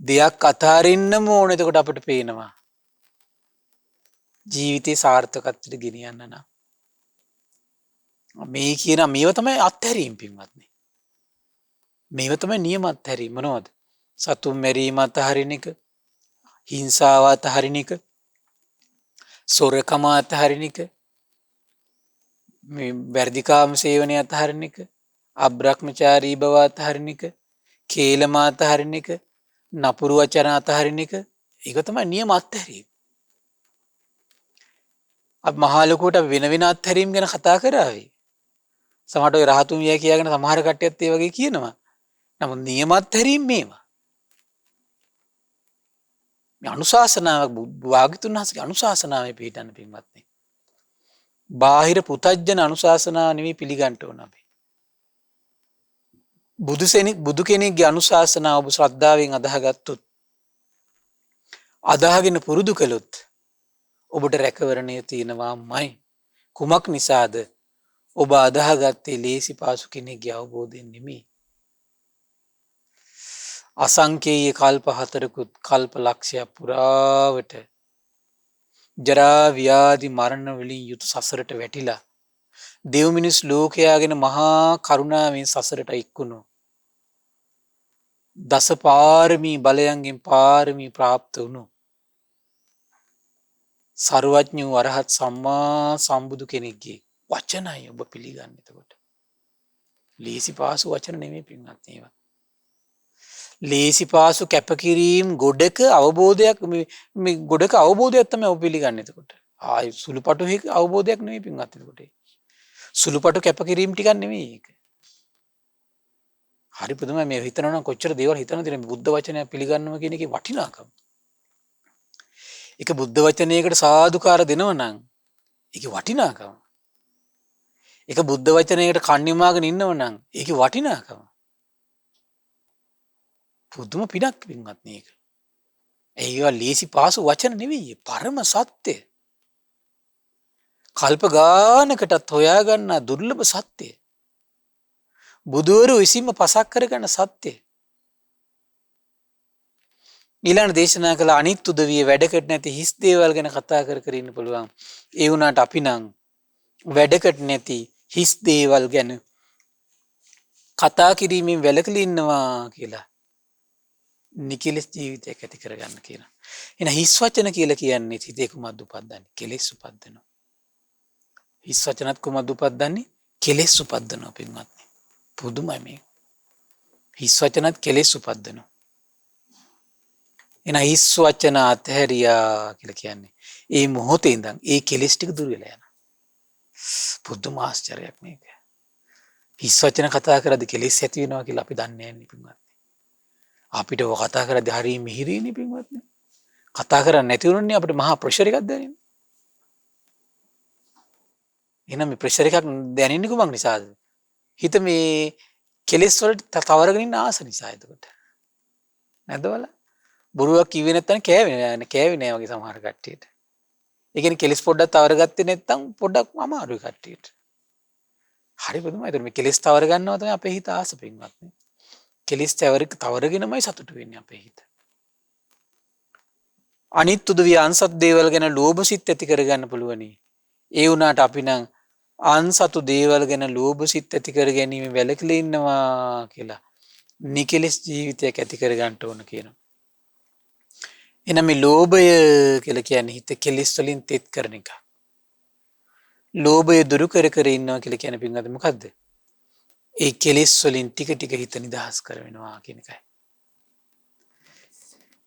දෙයක් අතහරින්නම ඕන එතකොට අපිට පේනවා. ජීවිතේ සාර්ථකත්වයට ගෙනියන්න නම් මේ කියන මේව තමයි අත්හැරීම් පින්වත්නි. මේව තමයි නියම අත්හැරීම්. මොනවද? සතුන් මැරීම අතහරින එක, හිංසාව අතහරින එක, සොරකම අතහරින එක, මේ වර්ධිකාම සේවනය අතහරින එක, අබ්‍රහ්මචාරී බව අතහරින එක, කේලම අතහරින එක, නපුරු වචන අතහරින එක, ඒක තමයි නියම අත්හැරීම. අපි මහා ලොකුවට වෙන වෙන අත්හැරීම් ගැන කතා කරාවේ. සමහරට ඔය රහතුන් විය කියාගෙන සමහර කට්ටියත් ඒ වගේ කියනවා. නමුත් නියම අත්හැරීම් මේවා. මේ අනුශාසනාවක් වාග්තුන් වහන්සේගේ අනුශාසනාවේ පිළිටන්න පින්වත්නි. බාහිර පුතජන අනුශාසනාව නෙවෙයි පිළිගන්න ඕන අපි. බුදු කෙනෙක්ගේ අනුශාසනාව ඔබ ශ්‍රද්ධාවෙන් අදහගත්තොත් අදහගෙන පුරුදු කළොත් ඔබට රැකවරණය තියෙනවාමයි. කුමක් නිසාද? ඔබ අදහගත්තේ ලේසි පාසු කෙනෙක්ගේ අවබෝධයෙන් නෙමෙයි. අසංකේය කල්ප 4කුත් කල්ප ලක්ෂයක් පුරාවට ජරා ව්‍යාධි මරණ වලින් යුතු සසරට වැටිලා දෙව් මිනිස් ලෝකයාගෙන මහා කරුණාවෙන් සසරට එක්කුණු දස පාරමී බලයන්ගෙන් පාරමී ප්‍රාප්ත වුණු සර්වඥ වූ අරහත් සම්මා සම්බුදු කෙනෙක්ගේ වචනයි ඔබ පිළිගන්න. එතකොට ලේසි පාසු වචන නෙමෙයි පින්වත්නි ඒවා. ලේසි පාසු කැපකිරීම ගොඩක අවබෝධයක් මේ ගොඩක අවබෝධයක් තමයි ඔබ පිළිගන්නේ. එතකොට ආයි සුළුපටු අවබෝධයක් නෙමෙයි පින්වත්නි. එතකොට සුළුපටු කැපකිරීම ටිකක් නෙමෙයි ඒක. හරි පුදුමයි. මේ හිතනවා නම් කොච්චර දේවල් හිතනද මේ බුද්ධ වචනය පිළිගන්නවා කියන එකේ වටිනාකම. ඒක බුද්ධ වචනයකට සාදුකාර දෙනව නම් ඒකේ වටිනාකම. ඒක බුද්ධ වචනයකට කන්නිමාගෙන ඉන්නව නම් ඒකේ වටිනාකම. පුදුම පිනක් පින්වත්නි ඒක. ඒවා ලේසි පාසු වචන නෙවෙයි. පරම සත්‍ය. කල්ප ගානකටත් හොයාගන්න දුර්ලභ සත්‍ය. බුදුවරු විසින්ම පසක් කරගන්න සත්‍ය. ඊළඟ දේශනා කළ අනිත් උදවිය වැඩකට නැති හිස් දේවල් ගැන කතා කර කර ඉන්න පුළුවන්. ඒ වුණාට අපි නම් වැඩකට නැති හිස් දේවල් ගැන කතා කිරීමෙන් වැළකී ඉන්නවා කියලා නිකලස් ජීවිතයක් ඇති කරගන්න කියනවා. එහෙනම් හිස් වචන කියලා කියන්නේ හිතේ කුමක්ද උපද්දන්නේ? කෙලෙස් උපද්දනවා. හිස් වචනත් කුමක්ද උපද්දන්නේ? කෙලෙස් උපද්දනවා පින්වත්නි. පුදුමයි මේ. හිස් වචනත් කෙලෙස් උපද්දනවා. එහෙනම් හිස් වචන අතහැරියා කියලා කියන්නේ ඒ මොහොතේ ඉඳන් ඒ කෙලෙස් ටික දුර වෙලා යනවා. පුදුම ආශ්චර්යයක් මේක. හිස් වචන කතා කරද්දී කෙලෙස් ඇති වෙනවා කියලා අපි දන්නේ නැහැ පින්වත්නි. අපිට ඔය කතා කරද්දී හරි මිහිරිනේ පින්වත්නි. කතා කරන්නේ නැති වුණොත්නේ අපිට මහා ප්‍රෙෂර් එකක් දැනෙන්නේ. එහෙනම් මේ ප්‍රෙෂර් එකක් දැනෙන්නේ කොහොමද නිසාද? හිත මේ කෙලෙස් වලට තවරගෙන ඉන්න ආස නිසා එතකොට. නැද්ද බලන්න? බොරුවක් කිව්වේ නැත්නම් කෑවේ නෑ වගේ සමහර කට්ටියට. ඒ කියන්නේ කෙලෙස් පොඩ්ඩක් තවරගත්තේ නැත්නම් පොඩ්ඩක් අමාරුයි කට්ටියට. හරි පුදුමයි. ඒතර මේ කෙලෙස් තවර ගන්නවා තමයි අපේ හිත ආස පින්වත්නි. කෙලෙස් තවරගෙනමයි සතුටු වෙන්නේ අපේ හිත. අනිත් උදවිය අන්සත් දේවල් ගැන ලෝභ සිත් ඇති කරගන්න පුළුවනි. ඒ වුණාට අපි නම් අන්සතු දේවල් ගැන ලෝභ සිත් ඇති කර ගැනීම වැළකීලා ඉන්නවා කියලා නිකලෙස් ජීවිතයක් ඇති කර ගන්න ඕන කියනවා. එහෙනම් මේ ලෝභය කියලා කියන්නේ හිත කෙලෙස් වලින් තෙත් කරන එක. ලෝභය දුරු කර කර ඉන්නවා කියලා කියන්නේ පින්වත්නි මොකද්ද? ඒ කෙලෙස් වලින් ටික ටික හිත නිදහස් කරවෙනවා කියන එකයි.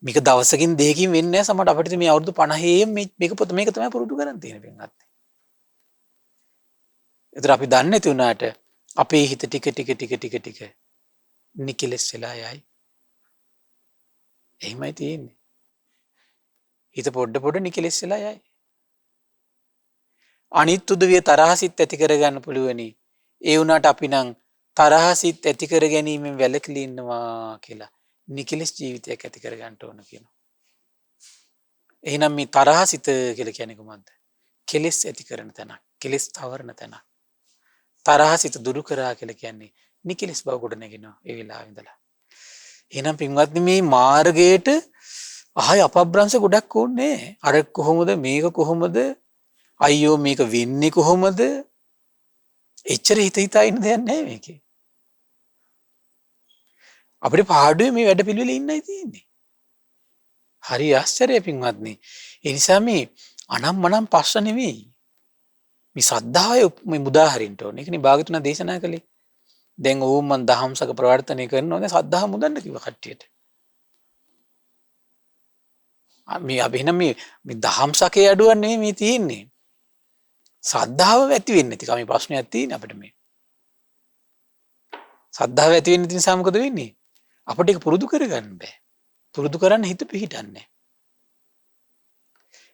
මේක දවසකින් දෙකකින් වෙන්නේ නැහැ සමහරට අපිට මේ අවුරුදු 50 මේක තමයි පුරුදු කරන් තියෙන පින්වත්නි. ඒතර අපි දන්නේ නැති වුණාට අපේ හිත ටික නිකලෙස් වෙලා යයි. එහෙමයි තියෙන්නේ. හිත පොඩ නිකලෙස් වෙලා යයි. අනිත් උදවිය තරහසිත ඇති කරගන්න පුළුවනි. ඒ වුණාට අපි නම් තරහසිත ඇති කර ගැනීමෙන් වැළකී ඉන්නවා කියලා නිකලෙස් ජීවිතයක් ඇති කර ගන්න ඕන කියනවා. එහෙනම් මේ තරහසිත කියලා කියන්නේ කොහොමද? කෙලෙස් ඇති කරන තැන, කෙලෙස් තවරන තැන. තරහසිත දුරු කරා කියලා කියන්නේ නිකලෙස් බව ගොඩ නැගෙනවා ඒ වෙලාවෙ ඉඳලා. එහෙනම් පින්වත්නි මේ මාර්ගයට ආය අපබ්‍රංශ ගොඩක් ඕනේ. අර කොහොමද මේක කොහොමද? අයියෝ මේක වෙන්නේ කොහොමද? එච්චර හිතා ඉන්න දෙයක් නැහැ මේකේ. අපිට පාඩුවේ මේ වැඩ පිළිවෙල ඉන්නයි තියෙන්නේ. හරි ආශ්චර්යයි පින්වත්නි. ඒ නිසා මේ අනම්මනම් පස්ස නෙවෙයි. මේ සද්ධාය මේ මුදා හරින්න ඕනේ. ඒකනේ භාගතුනා දේශනා කළේ. දැන් ඕම් මන් දහම්සක ප්‍රවර්තනය කරනවා දැන් සද්ධා මුදන්න කිව්ව කට්ටියට. මේ අපි නම් මේ දහම්සකේ අඩුවක් නෙමෙයි මේ තියෙන්නේ. සද්ධාව ඇති වෙන්නේ නැති කම ප්‍රශ්නයක් තියෙන අපිට මේ. සද්ධාව ඇති වෙන්නේ නැති නිසා මොකද වෙන්නේ? අපිට ඒක පුරුදු කරගන්න බෑ. පුරුදු කරන්න හිත පිහිටන්නේ.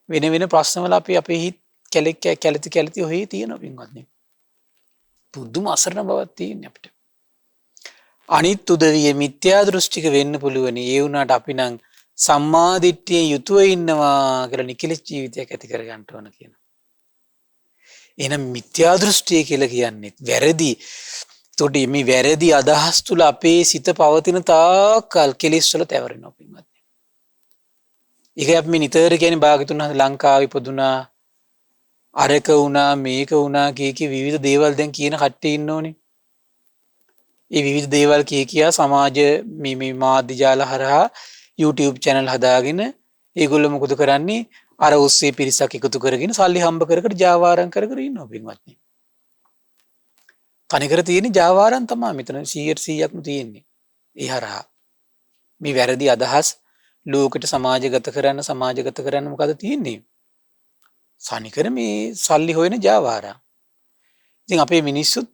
වෙන ප්‍රශ්නවල අපි අපේ හිත කැලති ඔහේ තියෙනවා පින්වත්නි. පුදුම අසරණ බවක් තියෙන්නේ අපිට. අනිත් උදවිය මිත්‍යා දෘෂ්ටික වෙන්න පුළුවනි. ඒ වුණාට අපි නම් සම්මා දිට්ඨියෙන් යුතුව ඉන්නවා කියලා නිකලෙස් ජීවිතයක් ඇති කර ගන්න ඕන කියනවා. එහෙනම් මිත්‍යා දෘෂ්ටිය කියලා කියන්නේ වැරදි. ඒතකොට මේ වැරදි අදහස් තුල අපේ සිත පවතින තාක්කල් කෙලෙස් වල තැවරෙනවා පින්වත්නි. ඒක අපි මේ නිතර කියන්නේ භාගතුන් වහන්සේ ලංකාවේ ඉපදුනා අරක වුණා මේක වුණා කී විවිධ දේවල් දැන් කියන කට්ටිය ඉන්නෝනේ. ඒ විවිධ දේවල් කියා සමාජ මේ මාධ්‍ය ජාල හරහා YouTube channel හදාගෙන ඒගොල්ලෝ මොකද කරන්නේ? අර ඔස්සේ පිරිසක් එකතු කරගෙන සල්ලි හම්බ කර ජාවාරම් කර ඉන්නවා පින්වත්නි. තනිකර තියෙන ජාවාරම් තමයි මෙතන 100%ක්ම තියෙන්නේ. ඒ හරහා මේ වැරදි අදහස් ලෝකෙට සමාජගත කරන්න මොකද තියෙන්නේ? සනිකර මේ සල්ලි හොයන ජාවාරම්. ඉතින් අපේ මිනිස්සුත්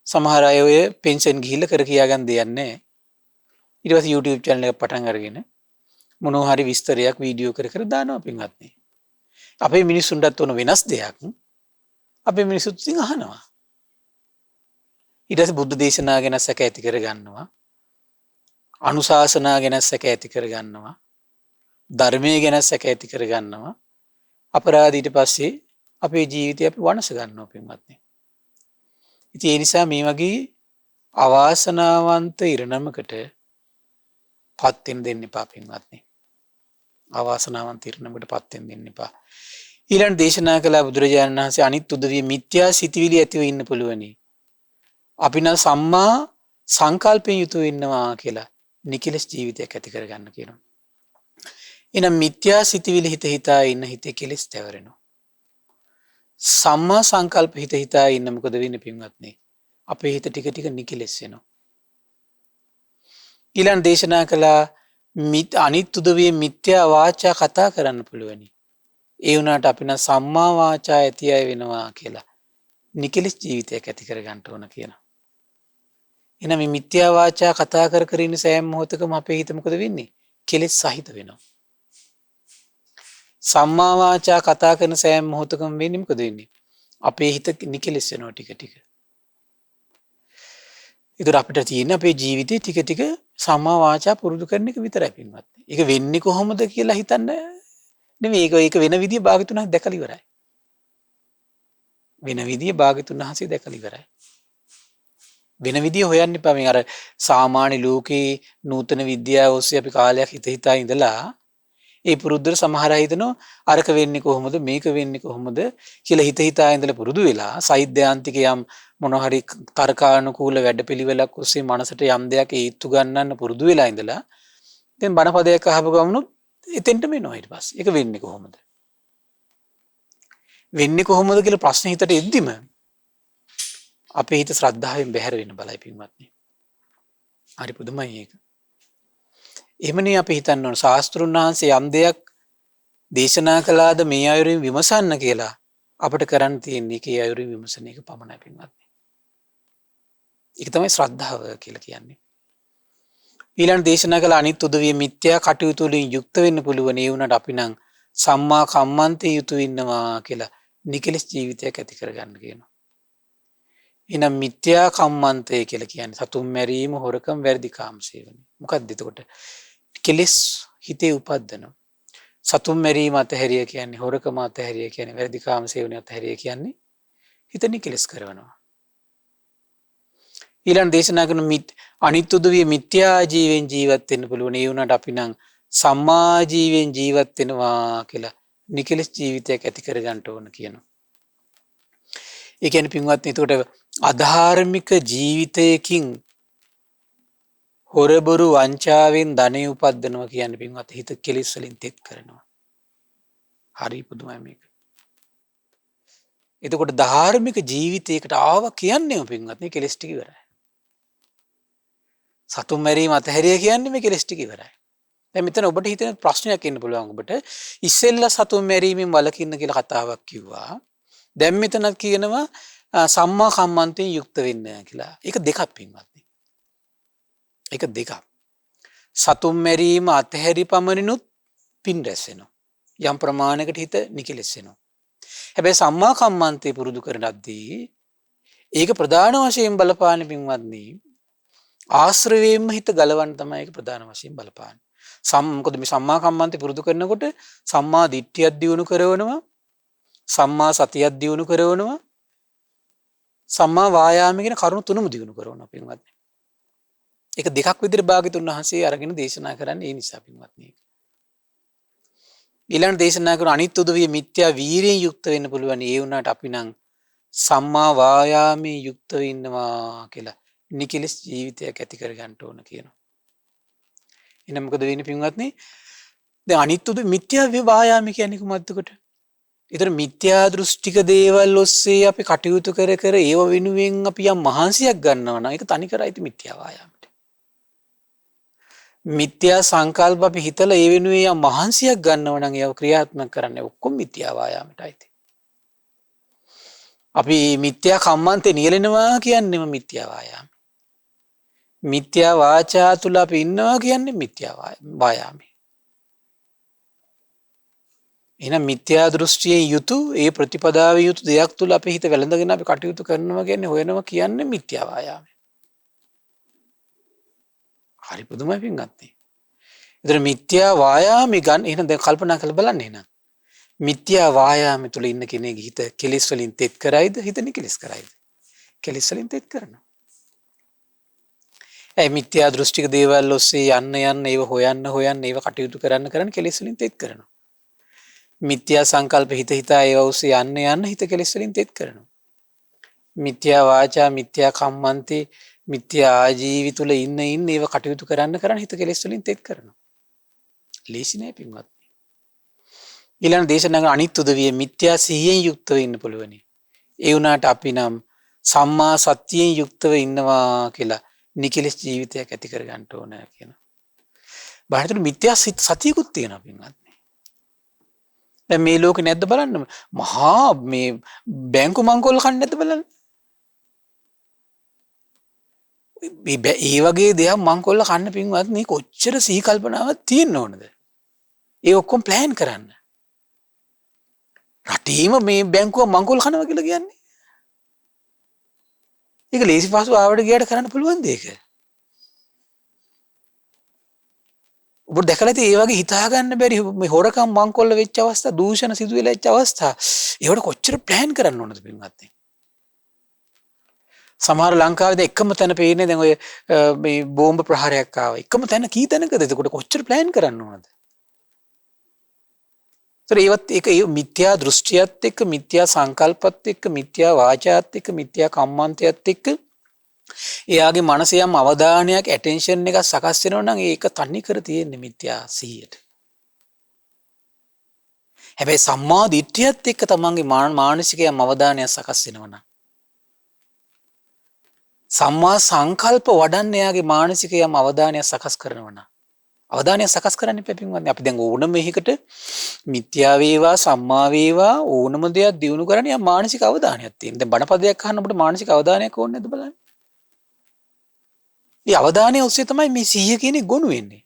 සමහර අය ඔය පෙන්ෂන් ගිහිල්ලා කර කියා ගන්න දෙයක් නැහැ. ඊට පස්සේ YouTube channel එක පටන් අරගෙන මොනවා හරි විස්තරයක් වීඩියෝ කර දානවා පින්වත්නි. අපේ මිනිස්සුන්ටත් උන වෙනස් දෙයක් අපේ මිනිස්සුත් ඉතින් අහනවා. ඊට පස්සේ බුද්ධ දේශනා ගැන සැක ඇති කර ගන්නවා. අනුශාසනා ගැන සැක ඇති කර ගන්නවා. ධර්මයේ ගැන සැක ඇති කර ගන්නවා. අපරාධ ඊට පස්සේ අපේ ජීවිතය අපි වනස ගන්නවා පින්වත්නි. ඉතින් ඒ නිසා මේ වගේ අවාසනාවන්ත ඉරණමකට පත් වෙන්න දෙන්න එපා පින්වත්නි. අවාසනාවන්ත ඉරණමකට පත් වෙන්න දෙන්න එපා. ඊළඟ දේශනා කළ බුදුරජාණන් වහන්සේ අනිත් උදවිය මිත්‍යා සිතිවිලි ඇතිව ඉන්න පුළුවනි. අපි නම් සම්මා සංකල්පයෙන් යුතුව ඉන්නවා කියලා නිකලස් ජීවිතයක් ඇති කරගන්න කියනවා. එහෙනම් මිත්‍යා සිතිවිලි හිතා ඉන්න හිතේ කෙලස් තැවරෙනවා. සම්මා සංකල්ප හිතා ඉන්න මොකද වෙන්නේ පින්වත්නි? අපේ හිත ටික නිකලස් වෙනවා. ඊළඟ දේශනා කළා අනිත් උදවිය මිත්‍යා වාචා කතා කරන්න පුළුවනි. ඒ වුණාට අපි නම් සම්මා වාචා ඇති අය වෙනවා කියලා නිකලස් ජීවිතයක් ඇති කරගන්න ඕන කියනවා. එහෙනම් මේ මිත්‍යා වාචා කතා කර ඉන්න සෑම මොහොතකම අපේ හිත මොකද වෙන්නේ? කෙලෙස් සහිත වෙනවා. සම්මා වාචා කතා කරන සෑම මොහොතකම වෙන්නේ මොකද වෙන්නේ? අපේ හිත නිකලෙස් වෙනවා ටික. ඒතර අපිට තියෙන අපේ ජීවිතේ ටික ටික සම්මා වාචා පුරුදු කරන එක විතරයි පින්වත්නි. ඒක වෙන්නේ කොහොමද කියලා හිතන්න නෙමෙයි. ඒක වෙන විදිය භාග්‍යතුන් වහන්සේ දැකලා ඉවරයි. වෙන විදිය භාග්‍යතුන් වහන්සේ දැකලා ඉවරයි. වෙන විදිය හොයන්න එපා. මේ අර සාමාන්‍ය ලෝකේ නූතන විද්‍යාව ඔස්සේ අපි කාලයක් හිතා ඉඳලා ඒ පුරුද්දට සමහර අය හිතනවා අරක වෙන්නේ කොහොමද මේක වෙන්නේ කොහොමද කියලා හිතා ඉඳලා පුරුදු වෙලා සෛද්‍යාන්තික යම් මොන හරි තර්කානුකූල වැඩපිළිවෙලක් ඔස්සේ මනසට යම් දෙයක් ඒත්තු ගන්නන්න පුරුදු වෙලා ඉඳලා දැන් බණපදයක් අහපු ගමනුත් එතෙන්ට මෙනවා ඊට පස්සේ. ඒක වෙන්නේ කොහොමද? වෙන්නේ කොහොමද කියලා ප්‍රශ්න හිතට එද්දිම අපේ හිත ශ්‍රද්ධාවෙන් බැහැර වෙන බලයි පින්වත්නි. හරි පුදුමයි ඒක. එහෙමනේ අපි හිතන්න ඕන ශාස්ත්‍රුන් වහන්සේ යම් දෙයක් දේශනා කළාද මේ අයුරින් විමසන්න කියලා අපිට කරන්න තියෙන්නේ ඒකේ අයුරින් විමසන එක පමණයි පින්වත්නි. ඒක තමයි ශ්‍රද්ධාව කියලා කියන්නේ. ඊළඟ දේශනා කළ අනිත් උදවිය මිත්‍යා කටයුතු වලින් යුක්ත වෙන්න පුළුවන් ඒ වුණාට අපි නම් සම්මා කම්මන්තේ යුතු වෙනවා කියලා නිකලස් ජීවිතයක් ඇති කරගන්න කියනවා. එහෙනම් මිත්‍යා කම්මන්තය කියලා කියන්නේ සතුන් මැරීම, හොරකම්, වැරදි කාම සේවනය. මොකක්ද එතකොට? කෙලෙස් හිතේ උපද්දනවා. සතුන් මැරීම අතහැරිය කියන්නේ, හොරකම අතහැරිය කියන්නේ, වැරදි කාම සේවනය අතහැරිය කියන්නේ හිත නිකලස් කරනවා. ඊළඟ දේශනා කරන අනිත් උදවිය මිත්‍යා ජීවෙන් ජීවත් වෙන්න පුළුවන්. ඒ වුණාට අපි නම් සම්මා ජීවෙන් ජීවත් වෙනවා කියලා නිකලස් ජීවිතයක් ඇති කරගන්න ඕන කියනවා. ඒ කියන්නේ පින්වත්නි එතකොට අධාර්මික ජීවිතයකින් හොරබොරු වංචාවෙන් ධනෙ උපද්දනවා කියන්නේ පින්වත් හිත කෙලෙස් වලින් තෙත් කරනවා. හරි පුදුමයි මේක. එතකොට ධාර්මික ජීවිතයකට ආව කියන්නේ පින්වත්නි කෙලෙස් ටික ඉවරයි. සතුන් මැරීම අතහැරිය කියන්නේ මේ කෙලෙස් ටික ඉවරයි. දැන් මෙතන ඔබට හිතෙන ප්‍රශ්නයක් එන්න පුළුවන් ඔබට ඉස්සෙල්ලා සතුන් මැරීමෙන් වළකින්න කියලා කතාවක් කිව්වා. දැන් මෙතනත් කියනවා සම්මා කම්මන්තෙන් යුක්ත වෙන්න කියලා. ඒක දෙකක් පින්වත්නි. ඒක දෙකක්. සතුන් මැරීම අතහැරි පමණිනුත් පින් රැස් වෙනවා. යම් ප්‍රමාණයකට හිත නිකලෙස් වෙනවා. හැබැයි සම්මා කම්මන්තේ පුරුදු කරනද්දී ඒක ප්‍රධාන වශයෙන් බලපාන පින්වත්නි ආශ්‍රවයෙන්ම හිත ගලවන්න තමයි ඒක ප්‍රධාන වශයෙන් බලපාන්නේ. මොකද මේ සම්මා කම්මන්තේ පුරුදු කරනකොට සම්මා දිට්ඨියක් දියුණු කරවනවා, සම්මා සතියක් දියුණු කරවනවා, සම්මා වායාම කියන කරුණු තුනම දියුණු කරනවා පින්වත්නි. ඒක දෙකක් විදිහට භාග්‍යතුන් වහන්සේ අරගෙන දේශනා කරන්නේ ඒ නිසා පින්වත්නි. ඊළඟ දේශනා කරන අනිත් උදවිය මිත්‍යා වීරියෙන් යුක්ත වෙන්න පුළුවන්. ඒ වුණාට අපි නම් සම්මා වායාමයේ යුක්ත වෙන්නවා කියලා නිකලස් ජීවිතයක් ඇති කර ගන්න ඕන කියනවා. එහෙනම් මොකද වෙන්නේ පින්වත්නි? දැන් අනිත් උදවිය මිත්‍යා වායාම කියන්නේ කොහොමද එතකොට? ඒතර මිත්‍යා දෘෂ්ටික දේවල් ඔස්සේ අපි කටයුතු කර කර ඒව වෙනුවෙන් අපි යම් මහන්සියක් ගන්නවා නම් ඒක තනි කරයිති මිත්‍යා වායාමයට. මිත්‍යා සංකල්ප අපි හිතලා ඒ වෙනුවෙන් යම් මහන්සියක් ගන්නවා නම් ඒව ක්‍රියාත්මක කරන්නේ ඔක්කොම මිත්‍යා වායාමයටයි. අපි මිත්‍යා කම්මන්තේ නියැලෙනවා කියන්නේම මිත්‍යා වායාම. මිත්‍යා වාචා තුල අපි ඉන්නවා කියන්නේ මිත්‍යා වායාමයි. එහෙනම් මිත්‍යා දෘෂ්ටියෙන් යුතු ඒ ප්‍රතිපදාවේ යුතු දෙයක් තුල අපි හිත වැළඳගෙන අපි කටයුතු කරනවා කියන්නේ හොයනවා කියන්නේ මිත්‍යා වායාමය. හරි පුදුමයි පින්වත්නි. ඒතර මිත්‍යා වායාමي ගන්න එහෙනම් දැන් කල්පනා කරලා බලන්න එහෙනම්. මිත්‍යා වායාමය තුල ඉන්න කෙනෙක්ගේ හිත කෙලෙස් වලින් තෙත් කරයිද හිත නිකලෙස් කරයිද? කෙලෙස් වලින් තෙත් කරනවා. ඒ මිත්‍යා දෘෂ්ටික දේවල් ඔස්සේ යන්න ඒව හොයන්න ඒව කටයුතු කරන්න කෙලෙස් වලින් තෙත් කරනවා. මිත්‍යා සංකල්ප හිතා ඒව ඔස්සේ යන්න හිත කෙලෙස් වලින් තෙත් කරනවා. මිත්‍යා වාචා මිත්‍යා කම්මන්තේ මිත්‍යා ආජීවි තුල ඉන්න ඒව කටයුතු කරන්න හිත කෙලෙස් වලින් තෙත් කරනවා. ලේසි නෑ පින්වත්නි. ඊළඟ දේශනාවක අනිත් උදවිය මිත්‍යා සිහියෙන් යුක්තව ඉන්න පුළුවනි. ඒ වුණාට අපි නම් සම්මා සතියෙන් යුක්තව ඉන්නවා කියලා නිකලස් ජීවිතයක් ඇති කර ගන්න ඕන කියනවා. බාහිර මිත්‍යා සතියකුත් තියෙනවා පින්වත්නි. දැන් මේ ලෝකේ නැද්ද බලන්න. මහා මේ බැංකු මංකොල්ල කන්නේ නැද්ද බලන්න. ඒ වගේ දෙයක් මංකොල්ල කන්න පින්වත්නි කොච්චර සිහි කල්පනාවක් තියෙන්න ඕනද? ඒ ඔක්කොම ප්ලෑන් කරන්න. රටේම මේ බැංකුව මංකොල්ල කනවා කියලා කියන්නේ. ඒක ලේසි පහසු ආවට ගියාට කරන්න පුළුවන් දෙයක. ඔබ දැකලා ඉතින් ඒ වගේ හිතා ගන්න බැරි මේ හොරකම් මංකොල්ල වෙච්ච අවස්ථා, දූෂණ සිදු වෙලා වෙච්ච අවස්ථා, ඒවට කොච්චර ප්ලෑන් කරන්න ඕනද පින්වත්නි? සමහර ලංකාවේ එකම තැන පේන්නේ දැන් ඔය මේ බෝම්බ ප්‍රහාරයක් ආවා. එකම තැන කී තැනකද? එතකොට කොච්චර ප්ලෑන් කරන්න ඕනද? ඒවත් ඒක මිත්‍යා දෘෂ්ටියත් එක්ක, මිත්‍යා සංකල්පත් එක්ක, මිත්‍යා වාචාත් එක්ක, මිත්‍යා කම්මන්තයත් එක්ක එයාගේ මනසේ යම් අවධානයක්, ඇටෙන්ෂන් එකක් සකස් වෙනවා නම් ඒක තනි කර තියෙන්නේ මිත්‍යා සිහියට. හැබැයි සම්මා දිට්ඨියත් එක්ක තමන්ගේ මානසික යම් අවධානයක් සකස් වෙනවා නම්, සම්මා සංකල්ප වඩන්න එයාගේ මානසික යම් අවධානයක් සකස් කරනවා නම්, අවධානය සකස් කරන්න එපා පින්වත්නි. අපි දැන් ඕනම එකකට මිත්‍යා වේවා සම්මා වේවා ඕනම දෙයක් දිනු කරන්න යම් මානසික අවධානයක් තියෙනවා. දැන් බණපදයක් අහන්න අපිට මානසික අවධානයක් ඕනේ නැද්ද බලන්න. මේ අවධානය ඔස්සේ තමයි මේ සිහිය කියන එක ගොනු වෙන්නේ.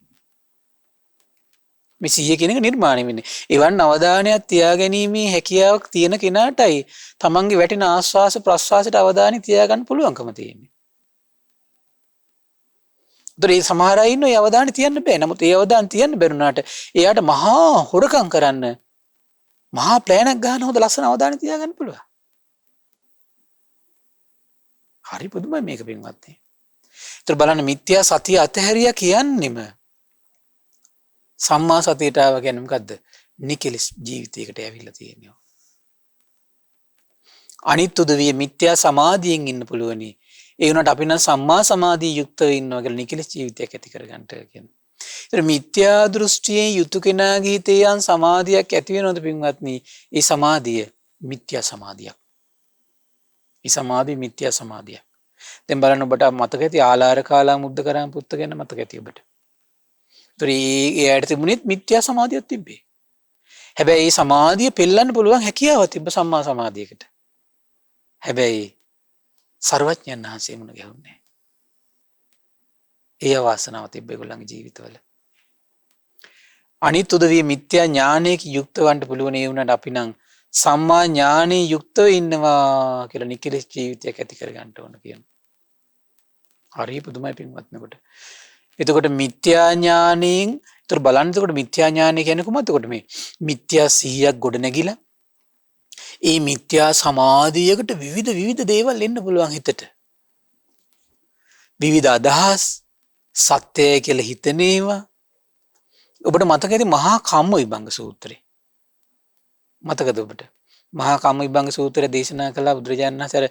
මේ සිහිය කියන එක නිර්මාණය වෙන්නේ. එවන් අවධානයක් තියාගැනීමේ හැකියාවක් තියෙන කෙනාටයි තමන්ගේ වැටෙන ආස්වාස ප්‍රස්වාසයට අවධානය තියාගන්න පුළුවන්කම තියෙන්නේ. ඒ සමහර අය ඉන්න ඒ අවධානය තියන්න බෑ. නමුත් ඒ අවධානය තියන්න බැරුණාට එයාට මහා හොරකම් කරන්න, මහා ප්ලෑනක් ගන්න හොඳ ලස්සන අවධානය තියාගන්න පුළුවන්. හරි පුදුමයි මේක පින්වත්නි. ඒතර බලන්න මිත්‍යා සතිය අතහැරියා කියන්නෙම සම්මා සතියට ආව කියන්නේ මොකද්ද? නිකලස් ජීවිතයකට ඇවිල්ලා තියෙනවා. අනිත් උදවිය මිත්‍යා සමාධියෙන් ඉන්න පුළුවනි. ඒ වුණාට අපි නම් සම්මා සමාධිය යුක්තව ඉන්නවා කියලා නිකලස් ජීවිතයක් ඇති කරගන්නට කියනවා. ඒතර මිත්‍යා දෘෂ්ටියෙන් යුතු කෙනාගේ හිතේ යම් සමාධියක් ඇති වෙනවද පින්වත්නි? ඒ සමාධිය මිත්‍යා සමාධියක්. ඒ සමාධිය මිත්‍යා සමාධියක්. දැන් බලන්න ඔබට මතක ඇති ආලාර කාලා මුද්ද කරාම පුත්ත ගැන මතක ඇති ඔබට. ඒතර ඒයට තිබුණෙත් මිත්‍යා සමාධියක් තිබ්බේ. හැබැයි මේ සමාධිය පෙල්ලන්න පුළුවන් හැකියාවක් තිබ්බ සම්මා සමාධියකට. හැබැයි සර්වඥයන් වහන්සේ මුණ ගැහුන්නේ. ඒ අවාසනාව තිබ්බ ඒගොල්ලන්ගේ ජීවිතවල. අනිත් උදවිය මිත්‍යා ඥානයක යුක්ත වන්න පුළුවන්. ඒ වුණාට අපි නම් සම්මා ඥානයේ යුක්තව ඉන්නවා කියලා නිකලස් ජීවිතයක් ඇති කරගන්න ඕන කියනවා. හරි පුදුමයි පින්වත්නි කොට. එතකොට මිත්‍යා ඥානයෙන් ඒතර බලන්න එතකොට මිත්‍යා ඥානය කියන්නේ කොහොමද? එතකොට මේ මිත්‍යා සිහියක් ගොඩ නැගිලා ඒ මිත්‍යා සමාධියකට විවිධ දේවල් එන්න පුළුවන් හිතට. විවිධ අදහස් සත්‍යය කියලා හිතන ඒවා. ඔබට මතක ඇති මහා කම්ම විභංග සූත්‍රය. මතකද ඔබට? මහා කම්ම විභංග සූත්‍රය දේශනා කළා බුදුරජාණන් වහන්සේ.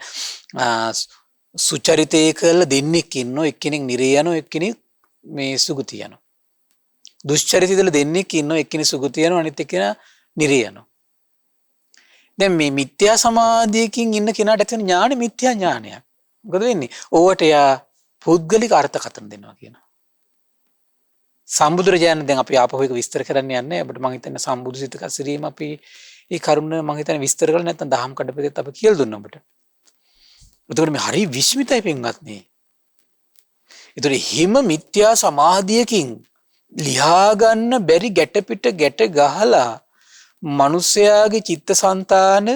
සුචරිතය කළ දෙන්නෙක් ඉන්නෝ, එක්කෙනෙක් නිරේ යනවා, එක්කෙනෙක් මේ සුගති යනවා. දුෂ්චරිතවල දෙන්නෙක් ඉන්නෝ, එක්කෙනෙක් සුගති යනවා, අනිත් එක්කෙනා නිරේ යනවා. දැන් මේ මිත්‍යා සමාධියකින් ඉන්න කෙනාට ඇති වෙන ඥානෙ මිත්‍යා ඥානයක්. මොකද වෙන්නේ? ඕවට යා පුද්ගලික අර්ථකථන දෙනවා කියනවා. සම්බුදුරජාණන් දැන් අපි ආපහු එක විස්තර කරන්න යන්නේ. අපිට මම හිතන්නේ සම්බුදු සිත කසිරීම අපි මේ කරුණ මම හිතන්නේ විස්තර කරලා නැත්නම් දහම් කඩපතේත් අපි කියලා දුන්නා ඔබට. එතකොට මේ හරි විස්මිතයි පින්වත්නි. ඒතර හිම මිත්‍යා සමාධියකින් ලියා ගන්න බැරි ගැට පිට ගැට ගහලා මනුස්සයාගේ චිත්තසංතාන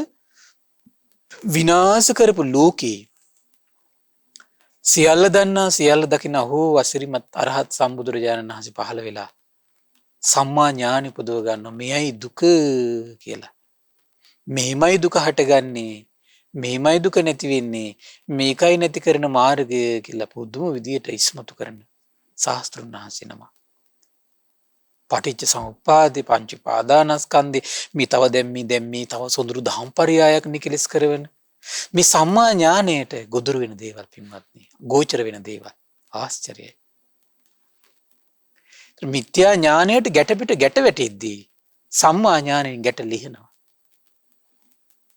විනාශ කරපු ලෝකේ සියල්ල දන්නා සියල්ල දකින අහෝ අසිරිමත් අරහත් සම්බුදුරජාණන් වහන්සේ පහළ වෙලා සම්මා ඥානෙ පුදව ගන්නවා. මෙයයි දුක කියලා. මෙහිමයි දුක හටගන්නේ. මෙහිමයි දුක නැති වෙන්නේ. මේකයි නැති කරන මාර්ගය කියලා පුදුම විදියට ඉස්මතු කරන ශාස්ත්‍රුන් වහන්සේ නම. පටිච්ච සමුප්පාදේ පංච පාදානස්කන්ධේ මේ තව දැන් මේ තව සොඳුරු දහම් පරයයක් නිකලස් කරවන මේ සම්මා ඥාණයට ගොදුරු වෙන දේවල් පින්වත්නි, ගෝචර වෙන දේවල් ආශ්චර්යයි. මිත්‍යා ඥාණයට ගැට පිට ගැට වැටෙද්දී සම්මා ඥාණයෙන් ගැට ලිහනවා.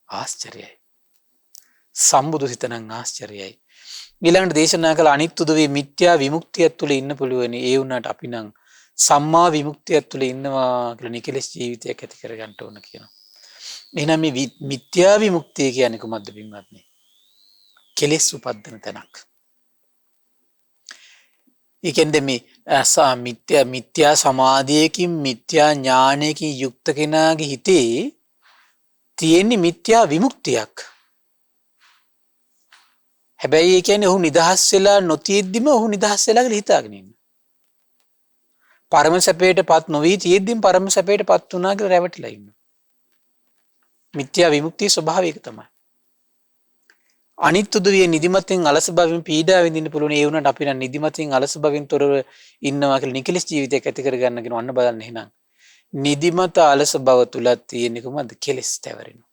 ආශ්චර්යයි. සම්බුදු සිත නම් ආශ්චර්යයි. ඊළඟට දේශනා කළ අනිත් උදවිය මිත්‍යා විමුක්තිය තුළ ඉන්න පුළුවන්. ඒ වුණාට අපි නම් සම්මා විමුක්තිය තුළ ඉන්නවා කියලා නිකලස් ජීවිතයක් ඇති කරගන්න ඕන කියනවා. එහෙනම් මේ මිත්‍යා විමුක්තිය කියන්නේ කොහොමද පින්වත්නි? කෙලෙස් උපදින තැනක්. ඒ කියන්නේ මේ මිත්‍යා සමාධියකින් මිත්‍යා ඥානයකින් යුක්ත කෙනාගේ හිතේ තියෙන මිත්‍යා විමුක්තියක්. හැබැයි ඒ කියන්නේ ඔහු නිදහස් වෙලා නොතියෙද්දිම ඔහු නිදහස් වෙලා කියලා හිතාගෙන ඉන්නවා. පරම සැපයටපත් නොවි තියෙද්දිම පරම සැපයටපත් වුණා කියලා රැවටිලා ඉන්නවා. මිත්‍යා විමුක්තිය ස්වභාවය ඒක තමයි. අනිත් උදවිය නිදිමතෙන් අලස බවින් පීඩා විඳින්න පුළුවන්. ඒ වුණාට අපි නම් නිදිමතෙන් අලස බවින් තොරව ඉන්නවා කියලා නිකලස් ජීවිතයක් ඇති කරගන්න කියන අන්න බලන්න එහෙනම්. නිදිමත අලස බව තුලත් තියෙන කොහොමද කෙලස් තැවරෙනවා.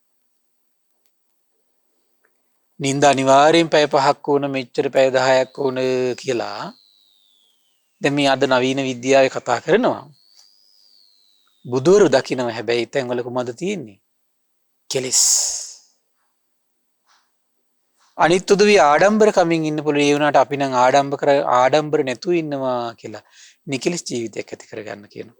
නිින්ද අනිවාර්යෙන් පැය 5ක් වුණ මෙච්චර පැය 10ක් වුණ කියලා දැන් මේ අද නවීන විද්‍යාවේ කතා කරනවා. බුදුවරු දකින්නව හැබැයි තැන් වල කොහමද තියෙන්නේ? කෙලස්. අනිත් උදවිය ආඩම්බර කමින් ඉන්න පුළුවන්. ඒ වුණාට අපි නම් ආඩම්බර නැතුව ඉන්නවා කියලා නිකලස් ජීවිතයක් ඇති කරගන්න කියනවා.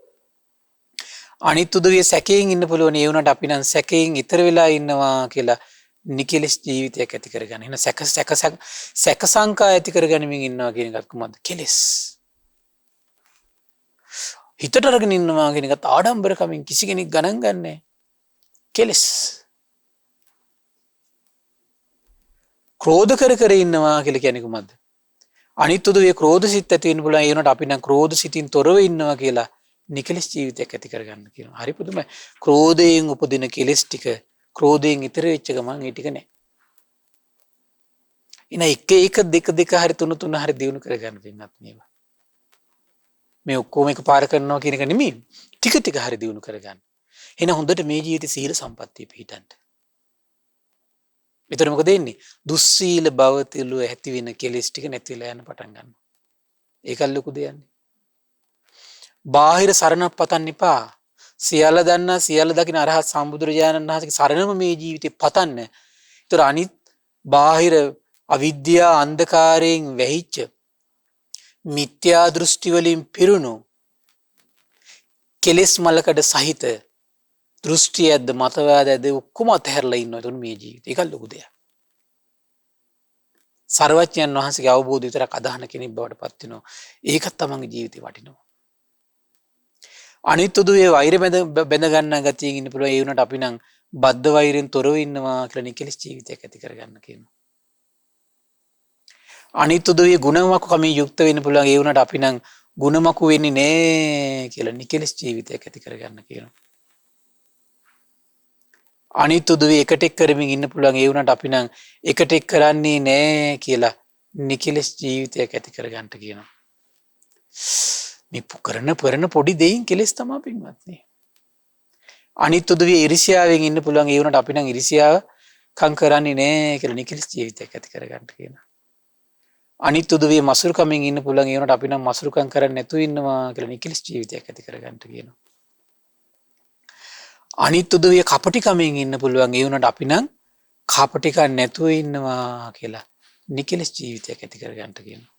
අනිත් උදවිය සැකයෙන් ඉන්න පුළුවන්. ඒ වුණාට අපි නම් සැකයෙන් ඈතර වෙලා ඉන්නවා කියලා නිකලස් ජීවිතයක් ඇති කරගන්න. එහෙනම් සැක සංකා ඇති කරගනිමින් ඉන්නවා කියන එකත් කොහොමද? කෙලස්. හිතට අරගෙන ඉන්නවා කියන එකත් ආඩම්බර කමින් කිසි කෙනෙක් ගණන් ගන්නෑ. කෙලස්. ක්‍රෝධ කර ඉන්නවා කියලා කියන්නේ කොහොමද? අනිත් උදවිය ක්‍රෝධ සිත් ඇති වෙන්න පුළුවන්. ඒ වුණාට අපි නම් ක්‍රෝධ සිතින් තොරව ඉන්නවා කියලා නිකලස් ජීවිතයක් ඇති කරගන්න කියනවා. හරි පුදුමයි. ක්‍රෝධයෙන් උපදින කෙලස් ටික ක්‍රෝධයෙන් ඊතර වෙච්ච ගමන් ඒ ටික නෑ. ඉන එක හරි තුන හරි දිනු කරගන්න පින්නත් මේවා. මේ ඔක්කොම එකපාර කරනවා කියන එක නෙමෙයි. ටික හරි දිනු කරගන්න. එහෙනම් හොඳට මේ ජීවිතේ සීල සම්පත්තිය පිහිටන්න. විතර මොකද වෙන්නේ? දුස්සීල බව තුළ ඇති වෙන කෙලෙස් ටික නැති වෙලා යන පටන් ගන්නවා. ඒකල් ලොකු දෙයන්නේ. බාහිර සරණක් පතන්න එපා. සියල්ල දන්නා සියල්ල දකින අරහත් සම්බුදුරජාණන් වහන්සේගේ සරණම මේ ජීවිතේ පතන්න. ඒතර අනිත් බාහිර අවිද්‍යා අන්ධකාරයෙන් වැහිච්ච මිත්‍යා දෘෂ්ටි වලින් පිරුණු කෙලෙස් මලකඩ සහිත දෘෂ්ටියක්ද මතවාදයක්ද ඔක්කොම අතහැරලා ඉන්නවා. එතකොට මේ ජීවිතේ ඒක ලොකු දෙයක්. සර්වඥයන් වහන්සේගේ අවබෝධය විතරක් අදහන කෙනෙක් බවට පත් වෙනවා. ඒකත් තමන්ගේ ජීවිතේ වටිනවා. අනිත් උදුවේ වෛර බැඳ ගන්න ගතියෙන් ඉන්න පුළුවන්. ඒ වුණාට අපි නම් බද්ධ වෛරෙන් තොරව ඉන්නවා කියලා නිකලස් ජීවිතයක් ඇති කරගන්න කියනවා. අනිත් උදුවේ ගුණමක කමින් යුක්ත වෙන්න පුළුවන්. ඒ වුණාට අපි නම් ගුණමක වෙන්නේ නෑ කියලා නිකලස් ජීවිතයක් ඇති කරගන්න කියනවා. අනිත් උදවිය එකට එක් කරමින් ඉන්න පුළුවන්. ඒ වුණාට අපි නම් එකට එක් කරන්නේ නෑ කියලා නිකලස් ජීවිතයක් ඇති කරගන්න කියනවා. මේ කරන පොඩි දෙයින් කෙලස් තමයි පින්වත්නි. අනිත් උදවිය ඉරිසියාවෙන් ඉන්න පුළුවන්. ඒ වුණාට අපි නම් ඉරිසියාව කම් කරන්නේ නෑ කියලා නිකලස් ජීවිතයක් ඇති කරගන්න කියනවා. අනිත් උදවිය මසුරුකමින් ඉන්න පුළුවන්. ඒ වුණාට අපි නම් මසුරුකම් කරන්නේ නැතුව ඉන්නවා කියලා නිකලස් ජීවිතයක් ඇති කරගන්න කියනවා. අනිත් උදවිය කපටිකමෙන් ඉන්න පුළුවන්. ඒ වුණාට අපි නම් කපටිකම් නැතුව ඉන්නවා කියලා නිකලස් ජීවිතයක් ඇති කරගන්න කියනවා.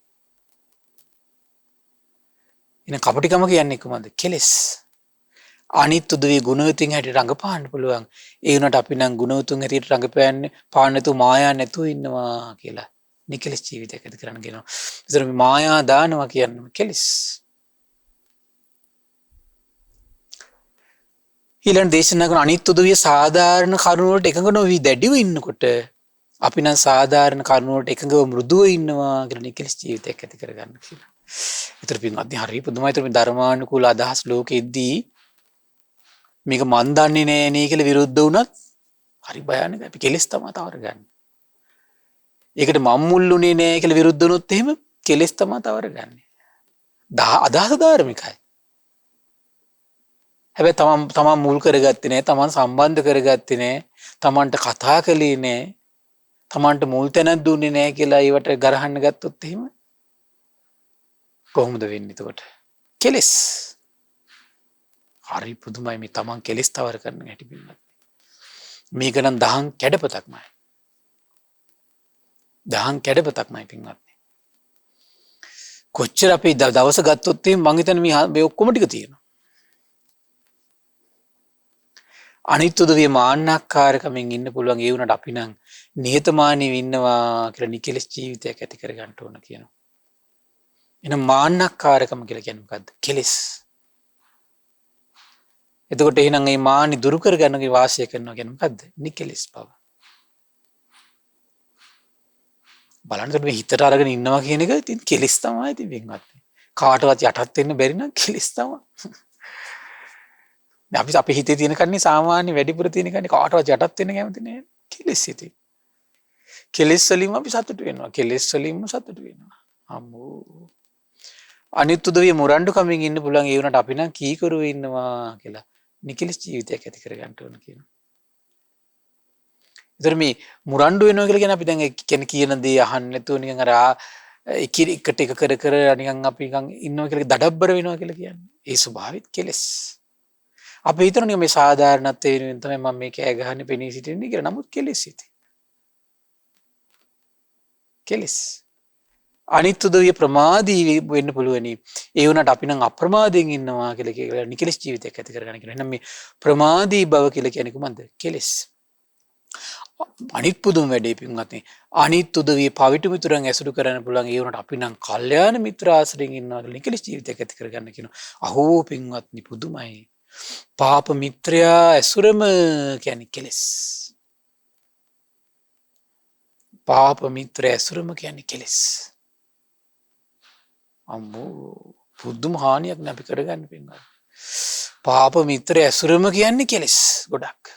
ඉතින් කපටිකම කියන්නේ කොහොමද? කෙලස්. අනිත් උදවිය ගුණවතුන් හැටියට රඟපාන්න පුළුවන්. ඒ වුණාට අපි නම් ගුණවතුන් හැටියට රඟපෑන්නේ පාන්න නැතුව මායා නැතුව ඉන්නවා කියලා නිකලස් ජීවිතයක් ඇති කරන්න කියනවා. ඒතර මේ මායා දානවා කියන්නේ කෙලස්. ඊළඟ දේශනා කරන අනිත් උදවිය සාධාරණ කරුණ වලට එකඟ නොවි දැඩිව ඉන්නකොට අපි නම් සාධාරණ කරුණ වලට එකඟව මෘදුව ඉන්නවා කියලා නිකලස් ජීවිතයක් ඇති කරගන්න කියලා. ඒතර පින්වත්නි හරි පුදුමයි. ඒතර මේ ධර්මානුකූල අදහස් ලෝකෙද්දී මේක මන් දන්නේ නෑ නේ කියලා විරුද්ධ වුණත් හරි භයානකයි. අපි කෙලස් තමයි තවරගන්නේ. ඒකට මම් මුල්ුනේ නෑ කියලා විරුද්ධ වුණොත් එහෙම කෙලස් තමයි තවරගන්නේ. අදහස ධාර්මිකයි. හැබැයි තමන් මුල් කරගත්තේ නෑ, තමන් සම්බන්ධ කරගත්තේ නෑ, තමන්ට කතා කළේ නෑ, තමන්ට මුල් තැනක් දුන්නේ නෑ කියලා ඒවට ගරහන්න ගත්තොත් එහෙම කොහොමද වෙන්නේ එතකොට? කෙලස්. හරි පුදුමයි මේ තමන් කෙලස් තවර කරන හැටි පින්නත්. මේක නම් දහං කැඩපතක්මයි. දහං කැඩපතක්මයි පින්වත්නි. කොච්චර අපි දවස ගත්තොත් එහෙම මං හිතන්නේ මේ ඔක්කොම ටික තියෙනවා. අනිත් උදවිය මාන්නක්කාරකමින් ඉන්න පුළුවන්. ඒ වුණාට අපි නම් නිහතමානීව ඉන්නවා කියලා නිකලස් ජීවිතයක් ඇති කරගන්න ඕන කියනවා. එහෙනම් මාන්නක්කාරකම කියලා කියන්නේ මොකද්ද? කෙලස්. එතකොට එහෙනම් මේ මාන්නි දුරු කරගන්නගේ වාසය කරනවා කියන්නේ මොකද්ද? නිකලස් බව. බලන්න මේ හිතට අරගෙන ඉන්නවා කියන එක ඉතින් කෙලිස් තමයි ඉතින් වෙන්වත්. කාටවත් යටත් වෙන්න බැරි නම් කෙලිස් තමයි. අපි හිතේ තියෙන කන්නේ සාමාන්‍ය වැඩිපුර තියෙන කන්නේ කාටවත් යටත් වෙන්න කැමති නෑ. කෙලිස් ඉතින්. කෙලිස් වලින්ම අපි සතුටු වෙනවා. කෙලිස් වලින්ම සතුටු වෙනවා. අම්මෝ. අනිත් උදවිය මුරණ්ඩු කමින් ඉන්න පුළුවන් ඒ වුණාට අපි නම් කීකරුව ඉන්නවා කියලා නිකලස් ජීවිතයක් ඇති කරගන්න ඕන කියනවා. ඒතර මේ මුරණ්ඩු වෙනවා කියලා කියන්නේ අපි දැන් කියන්නේ කියන දේ අහන්න නැතුව නිකන් අර එකට එක කර නිකන් අපි නිකන් ඉන්නවා කියලා දඩබ්බර වෙනවා කියලා කියන්නේ. ඒ ස්වභාවිත කෙලස්. අපි හිතනවා මේ සාධාරණත්වය වෙනුවෙන් තමයි මම මේ කෑ ගහන්නේ පෙනී සිටින්නේ කියලා. නමුත් කෙලස් ඉතින්. කෙලස්. අනිත් උදවිය ප්‍රමාදී වෙන්න පුළුවනි. ඒ වුණාට අපි නම් අප්‍රමාදයෙන් ඉන්නවා කියලා නිකලස් ජීවිතයක් ඇති කරගන්න කියනවා. එහෙනම් මේ ප්‍රමාදී බව කියලා කියන්නේ කොහොමද? කෙලස්. අනිත් පුදුම වැඩේ පින්වත්නි. අනිත් උදවිය පවිතු මිතුරන් ඇසුරු කරන්න පුළුවන්. ඒ වුණාට අපි නම් කල්යාණ මිත්‍ර ආශ්‍රයෙන් ඉන්නවා කියලා නිකලස් ජීවිතයක් ඇති කරගන්න කියනවා. අහෝ පින්වත්නි පුදුමයි. පාප මිත්‍රයා ඇසුරම කියන්නේ කෙලස්. පාප මිත්‍ර ඇසුරම කියන්නේ කෙලස්. අම්මෝ පුදුම හානියක් නේ අපි කරගන්න පින්වත්. පාප මිත්‍ර ඇසුරම කියන්නේ කෙලස් ගොඩක්.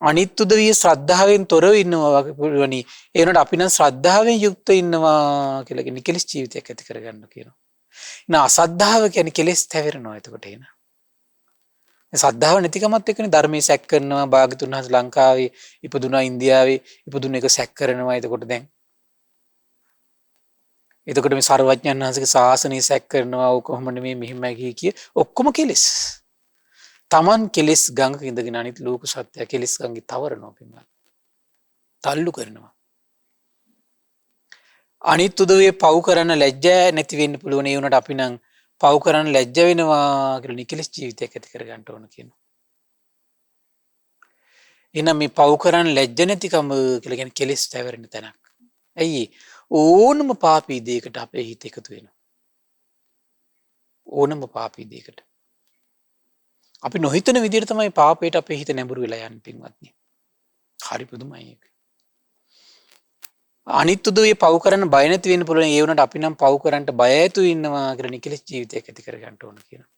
අනිත් උදවිය ශ්‍රද්ධාවෙන් තොරව ඉන්නවා වගේ පුළුවනි. ඒ වුණාට අපි නම් ශ්‍රද්ධාවෙන් යුක්ත ඉන්නවා කියලා කියන කෙලස් ජීවිතයක් ඇති කරගන්න කියනවා. නා අසද්ධාව කියන්නේ කෙලස් තැවෙරනවා එතකොට එන. සද්ධාව නැතිකමත් එක්කනේ ධර්මයේ සැක කරනවා භාගතුන් වහන්සේ ලංකාවේ ඉපදුනා ඉන්දියාවේ ඉපදුන එක සැක කරනවා එතකොට දැන් එතකොට මේ සර්වඥයන් වහන්සේගේ ශාසනය සැක කරනවා ඕක කොහොමද මේ මෙහිමයි කිය ඔක්කොම කෙලස්. Taman කෙලස් ගඟක ඉඳගෙන අනිත් ලෝක සත්‍ය කෙලස් ගඟේ තවරනවා පින්වත්. තල්ලු කරනවා. අනිත් උදවිය පව් කරන්න ලැජ්ජා නැති වෙන්න පුළුවන් ඒ වුණාට අපි නම් පව් කරන්න ලැජ්ජ වෙනවා කියලා නිකලස් ජීවිතයක් ඇති කරගන්න ඕන කියනවා. එහෙනම් මේ පව් කරන්න ලැජ්ජ නැතිකම කියලා කියන්නේ කෙලස් තැවරෙන තැනක්. ඇයි ඕනම පාපී දෙයකට අපේ හිත එකතු වෙනවා. ඕනම පාපී දෙයකට. අපි නොහිතන විදිහට තමයි පාපයට අපේ හිත නැඹුරු වෙලා යන්නේ පින්වත්නි. හරි පුදුමයි ඒක. අනිත් උදවිය පව් කරන්න බය නැති වෙන්න පුළුවන් ඒ වුණාට අපි නම් පව් කරන්නට බය ඇතු ඉන්නවා කියලා නිකලස් ජීවිතයක් ඇති කරගන්න ඕන කියනවා.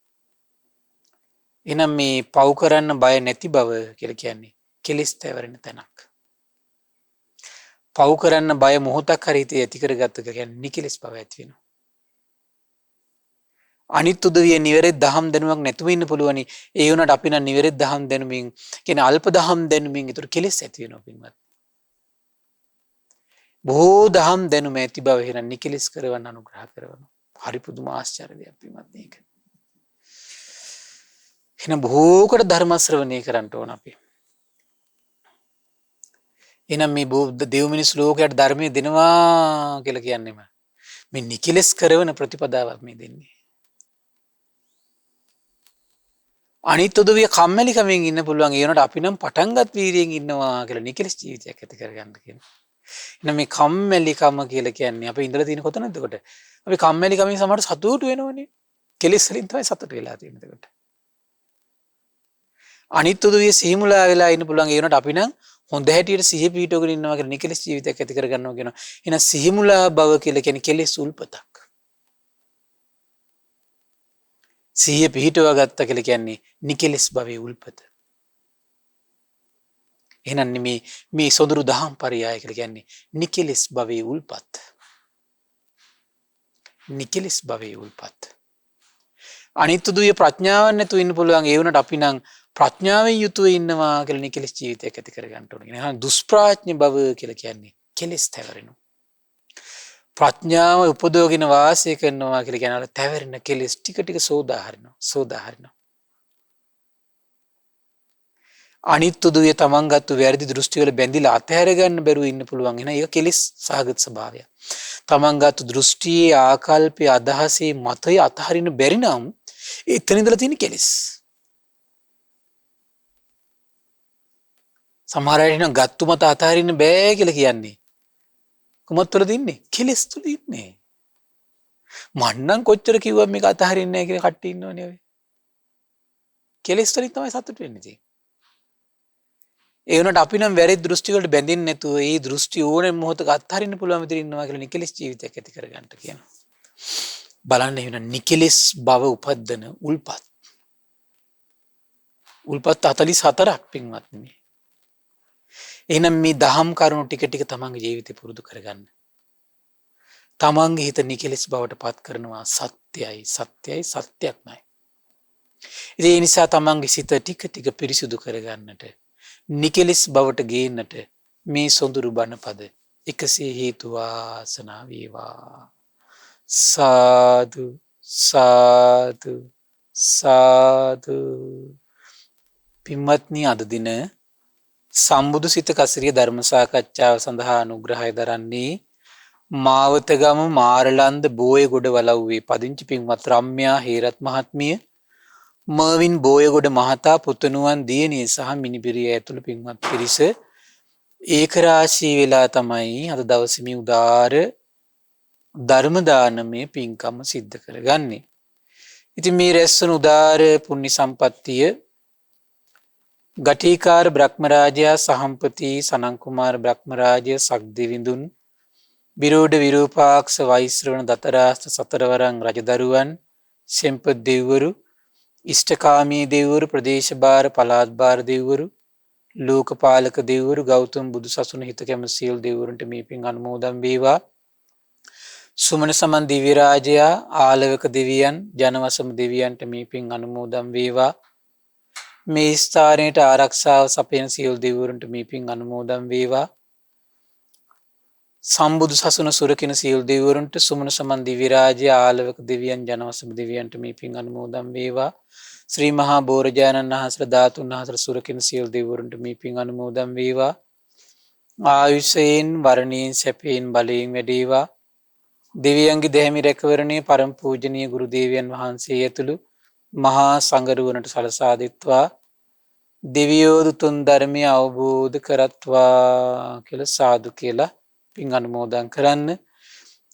එහෙනම් මේ පව් කරන්න බය නැති බව කියලා කියන්නේ කෙලස් තැවරෙන තැනක්. පව් කරන්න බය මොහොතක් හරි හිතේ ඇති කරගත්ත කියන්නේ නිකලස් බව ඇති වෙනවා. අනිත් උදවිය නිවැරදි දහම් දැනුමක් නැතුව ඉන්න පුළුවනි. ඒ වුණාට අපි නම් නිවැරදි දහම් දැනුමින් කියන්නේ අල්ප දහම් දැනුමින් ඒතර කෙලස් ඇති වෙනවා පින්වත්. බොහෝ දහම් දැනුම ඇති බව එහෙනම් නිකලස් කරවන්න අනුග්‍රහ කරනවා. හරි පුදුම ආශ්චර්ය දෙයක් පින්වත් මේක. එහෙනම් බොහෝකට ධර්ම ශ්‍රවණය කරන්න ඕන අපි. එහෙනම් මේ දෙව් මිනිස් ලෝකයට ධර්මයේ දෙනවා කියලා කියන්නේම මේ නිකලස් කරවන ප්‍රතිපදාවක් මේ දෙන්නේ. අනිත් උදවිය කම්මැලිකමෙන් ඉන්න පුළුවන් ඒ වුණාට අපි නම් පටන්ගත් වීරියෙන් ඉන්නවා කියලා නිකලස් ජීවිතයක් ඇති කරගන්න කියනවා. එහෙනම් මේ කම්මැලිකම කියලා කියන්නේ අපි ඉඳලා තියෙන කොතනද එතකොට? අපි කම්මැලිකමෙන් සමහරට සතුටු වෙනවනේ. කෙලෙස් වලින් තමයි සතුටු වෙලා තියෙන්නේ එතකොට. අනිත් උදවිය සිහිමුලා වෙලා ඉන්න පුළුවන් ඒ වුණාට අපි නම් හොඳ හැටියට සිහිය පිහිටවගෙන ඉන්නවා කියලා නිකලස් ජීවිතයක් ඇති කරගන්නවා කියනවා. එහෙනම් සිහිමුලා බව කියලා කියන්නේ කෙලෙස් උල්පතක්. සිහිය පිහිටුවා ගත්ත කියලා කියන්නේ නිකලස් භවයේ උල්පත. එහෙනම් මේ සොඳුරු දහම් පරියාය කියලා කියන්නේ නිකලස් භවයේ උල්පත. නිකලස් භවයේ උල්පත. අනිත් උදවිය ප්‍රඥාවක් නැතුව ඉන්න පුළුවන් ඒ වුණාට අපි නම් ප්‍රඥාවෙන් යුතුව ඉන්නවා කියලා නිකලස් ජීවිතයක් ඇති කරගන්න ඕනේ. එහෙනම් දුෂ්ප්‍රඥ භව කියලා කියන්නේ කෙලස් තැවරෙනවා. ප්‍රඥාව උපදෝගෙන වාසය කරනවා කියලා කියනවා තැවරෙන කෙලෙස් ටික ටික සෝදාහරිනවා. අනිත් උදවිය තමන් ගත්තු වැරදි දෘෂ්ටි වල බැඳිලා අතහැර ගන්න බැරුව ඉන්න පුළුවන්. එහෙනම් ඒක කෙලෙස් සහගත ස්වභාවය. තමන් ගත්තු දෘෂ්ටියේ ආකල්පයේ අදහසේ මතය අතහරින්න බැරි නම් එතන ඉඳලා තියෙන කෙලෙස්. සමහර අය නම් ගත්තු මත අතහරින්න බෑ කියලා කියන්නේ. කුමත් තුළ තින්නේ? කෙලෙස් තුළ ඉන්නේ. මන්නම් කොච්චර කිව්වා මේක අතහරින්නේ නැහැ කියලා කට්ටිය ඉන්නවනේ ඔය. කෙලෙස් වලින් තමයි සතුට වෙන්නේ. ඒ වුණාට අපි නම් වැරදි දෘෂ්ටි වලට බැඳෙන්නේ නැතුව ඒ දෘෂ්ටි ඕනේ මොහොතක අත්හරින්න පුළුවන් විදිහට ඉන්නවා කියලා නිකලස් ජීවිතයක් ඇති කරගන්න කියනවා. බලන්න එහෙනම් නිකලස් බව උපද්දන උල්පත් 44ක් පින්වත්නි. එහෙනම් මේ දහම් කරුණු ටික ටික තමන්ගේ ජීවිතේ පුරුදු කරගන්න. තමන්ගේ හිත නිකලස් බවට පත් කරනවා සත්‍යයි සත්‍යයක්මයි. ඒ නිසා තමන්ගේ සිත ටික ටික පිරිසිදු කරගන්නට නිකලස් බවට ගේන්නට මේ සොඳුරු බණ පද 100 හේතු වාසනා වේවා. සාදු සාදු සාදු. පින්වත්නි අද දින සම්බුදු සිත කසිරිය ධර්ම සාකච්ඡාව සඳහා අනුග්‍රහය දරන්නේ මාවතගම මාරලන්ද බෝයගොඩ වලව්වේ පදිංචි පින්වත් රම්‍යා හේරත් මහත්මිය, මර්වින් බෝයගොඩ මහතා, පුතණුවන් දියණිය සහ මිනිබිරිය ඇතුළු පින්වත් පිරිස ඒකරාශී වෙලා තමයි අද දවසේ මේ උදාර ධර්ම දානමය පින්කම සිද්ධ කරගන්නේ. ඉතින් මේ රැස්වන උදාර පුණ්‍ය සම්පත්තිය ගටිකාර බ්‍රහ්මරාජයා සහම්පති සනන් කුමාර බ්‍රහ්මරාජය සක්දෙවිඳුන් විරෝධ විරූපාක්ෂ වෛශ්‍රවණ දතරාස්ත්‍ර සතරවරන් රජදරුවන් සෙම්පත් දෙව්වරු ඉෂ්ඨකාමී දෙව්වරු ප්‍රදේශභාර පළාත් භාර දෙව්වරු ලෝකපාලක දෙව්වරු ගෞතම බුදු සසුන හිත කැමති සියලු දෙව්වරුන්ට මේ පින් අනුමෝදන් වේවා. සුමන සමන් දිව්‍ය රාජයා ආලවක දෙවියන් ජනවසම දෙවියන්ට මේ පින් අනුමෝදන් වේවා. මේ ස්ථානයට ආරක්ෂාව සපයන සියලු දෙවිවරුන්ට මේ පින් අනුමෝදන් වේවා. සම්බුදු සසුන සුරකින සියලු දෙවිවරුන්ට සුමන සමන් දිව්‍ය රාජ්‍ය ආලවක දෙවියන් ජනවසම දෙවියන්ට මේ පින් අනුමෝදන් වේවා. ශ්‍රී මහා බෝරජාණන් වහන්සේ ධාතුන් වහන්සේ සුරකින සියලු දෙවිවරුන්ට මේ පින් අනුමෝදන් වේවා. ආයුෂයෙන් වර්ණයෙන් සැපයෙන් බලයෙන් වැඩේවා. දෙවියන්ගේ දෙහිමි රැකවරණේ පරම පූජනීය ගුරු දේවයන් වහන්සේ ඇතුළු මහා සංඝරුවනට සලසා දෙත්වා. දෙවියෝ දුතුන් ධර්මය අවබෝධ කරත්වා කියලා සාදු කියලා පින් අනුමෝදන් කරන්න.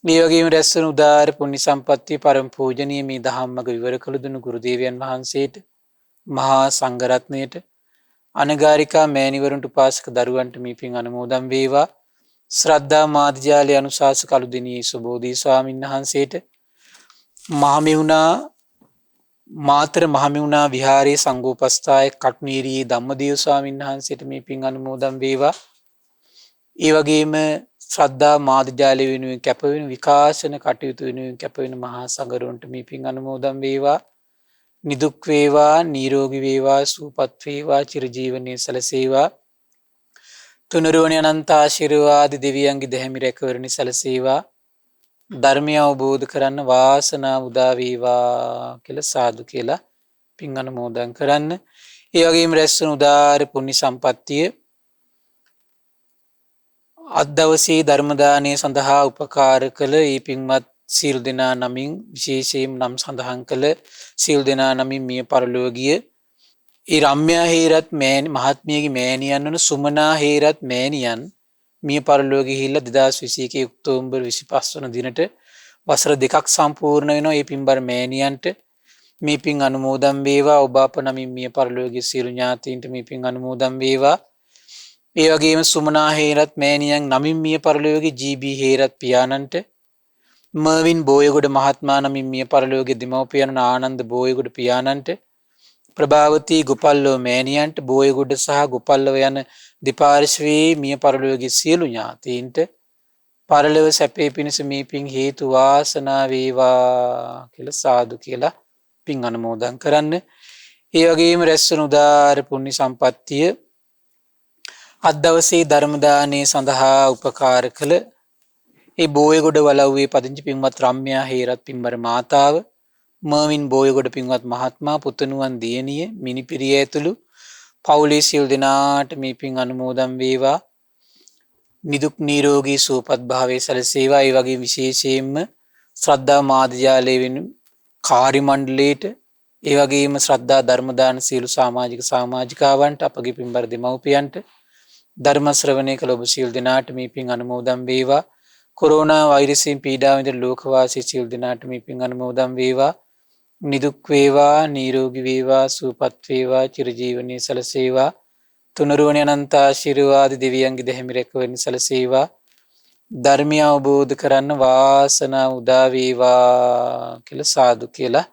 මේ වගේම රැස්වන උදාර පුණ්‍ය සම්පත්තිය පරම පූජනීය මේ ධම්මග විවර කළ දුණු ගුරු දේවයන් වහන්සේට, මහා සංඝ රත්නයට, අනගාരികා මෑණිවරුන්ට, උපාසක දරුවන්ට මේ පින් අනුමෝදන් වේවා. ශ්‍රද්ධා මාධ්‍යාලය අනුශාසක අලුදිනී සුබෝධි ස්වාමීන් වහන්සේට, මහමෙවුනා මාතර මහමෙවුනා විහාරයේ සංඝෝපස්ථායක කටුනීරියේ ධම්මදේව ස්වාමීන් වහන්සේට මේ පින් අනුමෝදන් වේවා. ඒ වගේම ශ්‍රද්ධා මාධ්‍යාලය වෙනුවෙන් කැපවෙන විකාශන කටයුතු වෙනුවෙන් කැපවෙන මහා සංඝරුවන්ට මේ පින් අනුමෝදන් වේවා. නිදුක් වේවා, නිරෝගී වේවා, සුවපත් වේවා, චිරජීවනයේ සැලසේවා. තුනුරුවනි අනන්ත ආශිර්වාද දෙවියන්ගේ දෙහිමි රැකවරණය සැලසේවා. ධර්මය අවබෝධ කරන්න වාසනාව උදා වේවා කියලා සාදු කියලා පින් අනුමෝදන් කරන්න. ඒ වගේම රැස්වන උදාර පුණ්‍ය සම්පත්තිය අද දවසේ ධර්ම දානය සඳහා උපකාර කළ ඒ පින්වත් සියලු දෙනා නමින් විශේෂයෙන් නම් සඳහන් කළ සියලු දෙනා නමින් මිය පරලෝකීය ඒ රම්‍යා හේරත් මහත්මියගේ මෑණියන් වන සුමනා හේරත් මෑණියන් මිය පරලෝකීය ගිහිල්ලා 2021 ඔක්තෝබර් 25 වන දිනට වසර 2ක් සම්පූර්ණ වෙනවා. ඒ පින්බර මෑණියන්ට මේ පින් අනුමෝදන් වේවා. ඔබ අප නමින් මිය පරලෝකීය සියලු ඥාතීන්ට මේ පින් අනුමෝදන් වේවා. ඒ වගේම සුමනා හේරත් මෑණියන් නමින් මිය පරලෝකීය ජී.බී. හේරත් පියාණන්ට, මර්වින් බෝයගොඩ මහත්මයා නමින් මිය පරලෝකීය දෙමව්පියන් ආනන්ද බෝයගොඩ පියාණන්ට, ප්‍රභාවතී ගෝපල්ලෝ මෑණියන්ට, බෝයගොඩ සහ ගෝපල්ලව යන දෙපාර්ශ්වයේ මිය පරලෝකීය සියලු ඥාතීන්ට පරලොව සැපේ පිණිස මේ පින් හේතු වාසනා වේවා කියලා සාදු කියලා පින් අනුමෝදන් කරන්න. ඒ වගේම රැස්වන උදාර පුණ්‍ය සම්පත්තිය අද දවසේ ධර්ම දානයේ සඳහා උපකාර කළ ඒ බෝයගොඩ වලව්වේ පදිංචි පින්වත් රම්‍යා හේරත් පින්බර මාතාව, මර්වින් බෝයගොඩ පින්වත් මහත්මයා, පුතණුවන් දියණිය, මිනිපිරිය ඇතුළු පවුලේ සියලු දෙනාට මේ පින් අනුමෝදන් වේවා. නිදුක් නිරෝගී සුවපත් භාවයේ සැලසේවා. ඒ වගේ විශේෂයෙන්ම ශ්‍රද්ධා මාධ්‍යාලය වෙන කාර්ය මණ්ඩලයට, ඒ වගේම ශ්‍රද්ධා ධර්ම දාන සියලු සමාජිකාවන්ට, අපගේ පින්බර දෙමව්පියන්ට, ධර්ම ශ්‍රවණය කළ ඔබ සියලු දෙනාට මේ පින් අනුමෝදන් වේවා. කොරෝනා වෛරසයෙන් පීඩා විඳින ලෝකවාසී සියලු දෙනාට මේ පින් අනුමෝදන් වේවා. නිදුක් වේවා, නිරෝගී වේවා, සුවපත් වේවා, චිරජීවනයේ සැලසේවා. තුනුරුවනි අනන්ත ආශිර්වාද දෙවියන්ගේ දෙහිමි රැකවරණ සැලසේවා. ධර්මය අවබෝධ කරන්න වාසනාව උදා වේවා කියලා සාදු කියලා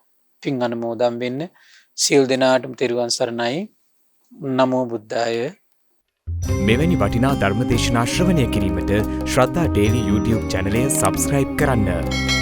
පින් අනුමෝදන් වෙන්න. සියලු දෙනාටම තෙරුවන් සරණයි. නමෝ බුද්ධාය. මෙවැනි වටිනා ධර්ම දේශනා ශ්‍රවණය කිරීමට ශ්‍රද්ධා ඩේලි YouTube චැනලය සබස්ක්‍රයිබ් කරන්න.